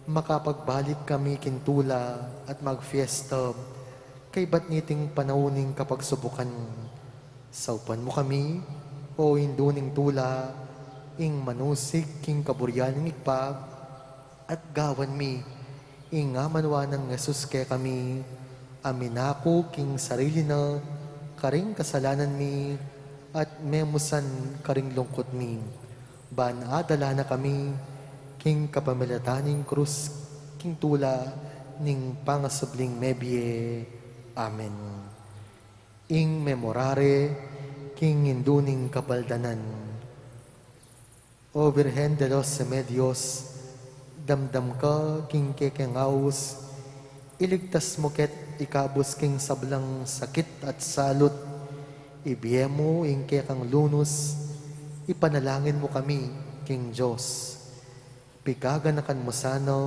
makapagbalik kami kintula at magfiesta, kay ba't niting panauning kapag subukan. Saupan mo kami, o induning tula, ing manusik king kaburyan ng ikpag, at gawan mi, ing amanwa ng Jesus kay kami, aminako king sarili na, karing kasalanan mi, at memusan karing lungkot mi. Ban adala na kami, king kapamilataning krus, king tula, ning pangasubling mebye. Amen. Ing memorare, king induning kapaldanan. O Virgen de los Remedios, damdam ka, king kekengaus, iligtas mo ket ikabos king sablang sakit at salot, ibiye mo ing kekang lunos, ipanalangin mo kami, king Diyos. Pigaganakan mo sana,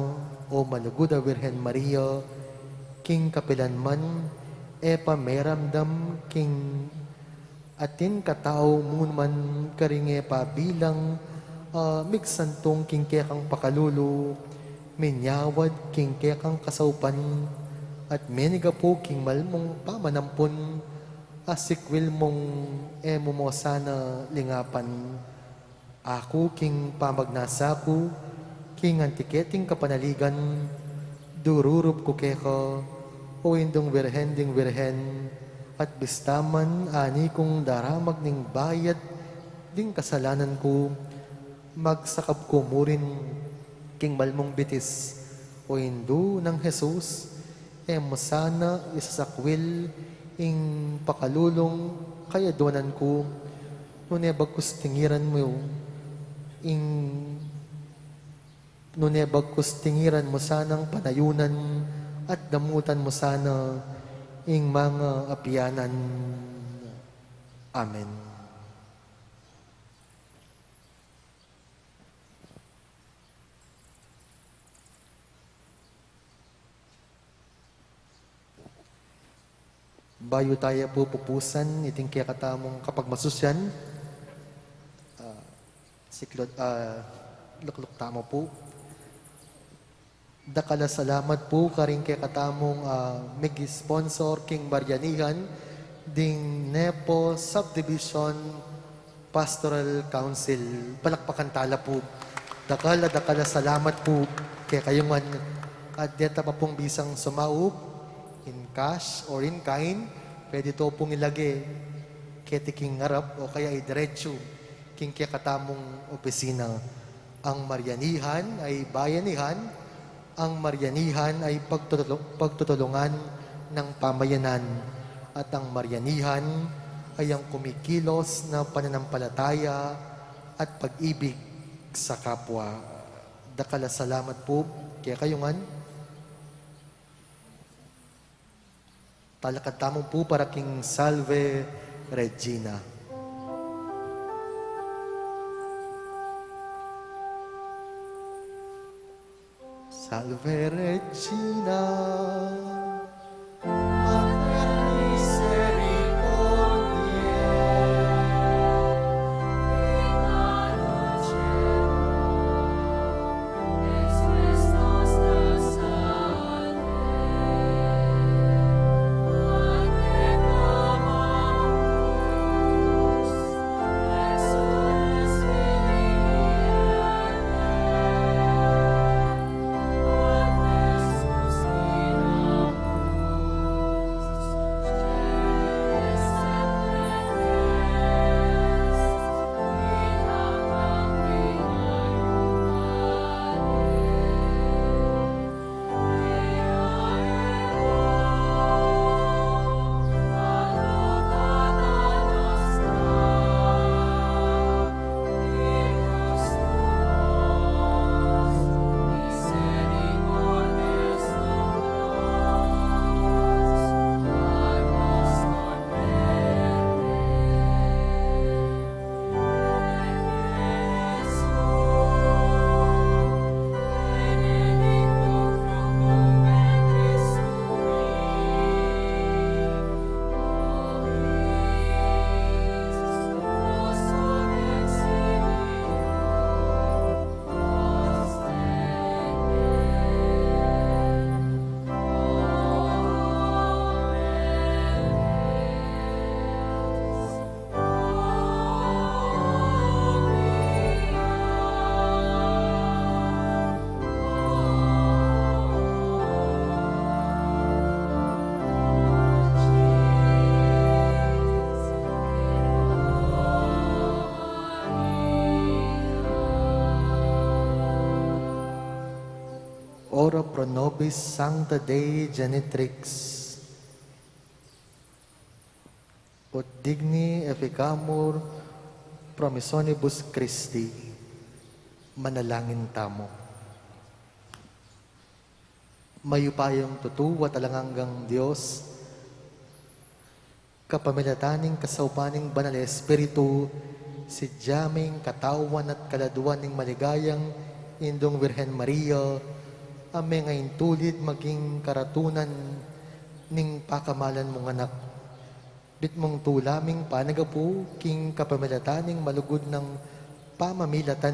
o malugod a Virgen Maria, king kapilanman, e pameramdam, king atin katao man karinge pa bilang migsantong king kekang pakalulu, minyawad king kekang kasaupan, at meniga po king malmong pamanampon, asikwil mong emo mo sana lingapan. Ako king pamagnasako, king antiketing kapanaligan, dururup ko keko, o indong Virgen ding Virgen, at bistaman ani kong daramag ning bayad ding kasalanan ko, magsakab ko murin king malmong bitis, o indo ng Jesus, emo sana isasakwil ing pakalulong kaya donan ko, nunebag kustingiran mo, ing nunebag kustingiran mo sanang panayunan, at damutan mo sana ing mga apianan. Amen. Bayo tayo po pupusan, iting kaya katamong kapag masusyan, lukluk tamo po. Dakala salamat po karing kaya katamong mig-sponsor king Marianihan ding Nepo Subdivision Pastoral Council. Palakpakan tala po. Dakala salamat po kaya kayungan at deta pa pong bisang sumaup in cash or in kind, pwede to pong ilagay keti king ngarap o kaya idiretso king kaya katamong opisina. Ang Marianihan ay bayanihan, ang Marianihan ay pagtutulungan ng pamayanan, at ang Marianihan ay ang kumikilos na pananampalataya at pag-ibig sa kapwa. Dakala salamat po kaya kayungan. Talakatamong po para king salve Regina. Salve Regina, Mater misericordiae, Ora pro nobis Sancta Dei Genitrix, ut digni efficamur promissionibus Christi, manalangin tamo. Mayupayong tutuwa talanganggang Diyos, kapamilataning kasaupaning banal na Espiritu, si Jaming katawan at kaladuan ng maligayang Indong Virhen Maria, ame ngayon tulid maging karatunan ning pakamalan mong anak. Bit mong tulaming panagapu, king kapamilataning malugod ng pamamilatan,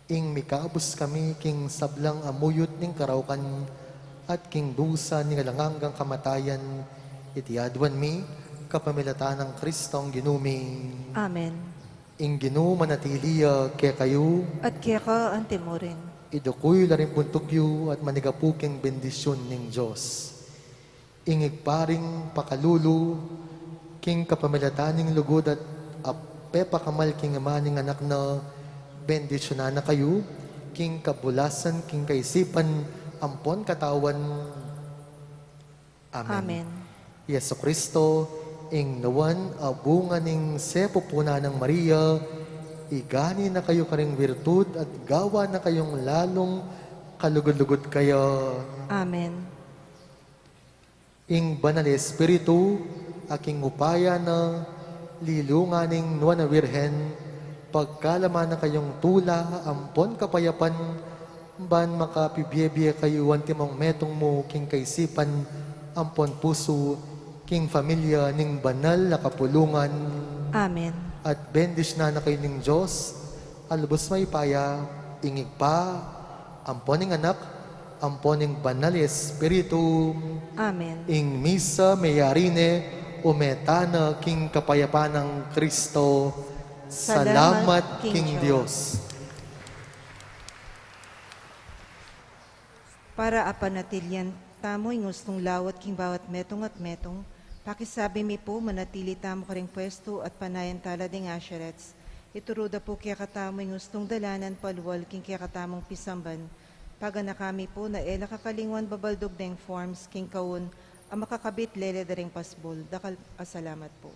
ing mikabus kami king sablang amuyot ning karaukan, at king dusa ning alanganggang kamatayan, itiadwan mi, kapamilatan ng Kristong ginuming. Amen. Ing ginu manatiliya kaya kayo, At kaya ka antimo rin. idukoy laring puntugyo at manigapuking bendisyon ning Diyos. Ingig paring pakalulu, king kapamilataning lugod at ape pakamal king amaning anak na bendisyonan na kayo, king kabulasan, king kaisipan, ampon katawan. Amen. Amen. Yesu Kristo, ing nawan abunga ning sepupuna ng Maria, igani na kayo karing virtud at gawa na kayong lalong kalugod-lugod kayo. Amen. Ing banal na Espiritu, aking upaya na lilunganing nuwa na Virhen, pagkalaman na kayong tula, ampon kapayapan, ban makapibiyebye kayo antimong metong mo, king kaisipan, ampon puso, king familia, ning banal na kapulungan. Amen. At bendis na kayo ng Diyos, alubos may paya, ingig pa, amponing anak, amponing banal Espiritu, Amen. ing misa mayarine, umetana king kapayapan ng Kristo. Salamat, King Diyos. Para apanatilyan, tamo ing gustong lawat king bawat metong at metong, pakisabi mi po, manatili tamo karing pwesto at panayan tala ding asherets. Ituruda po kaya katamo ing gustong dalanan paluwal king kaya katamong pisamban. Pagana kami po na ela kakalingwan babaldog deng forms king kaun, ang makakabit lele daring pasbol. Dakal asalamat po.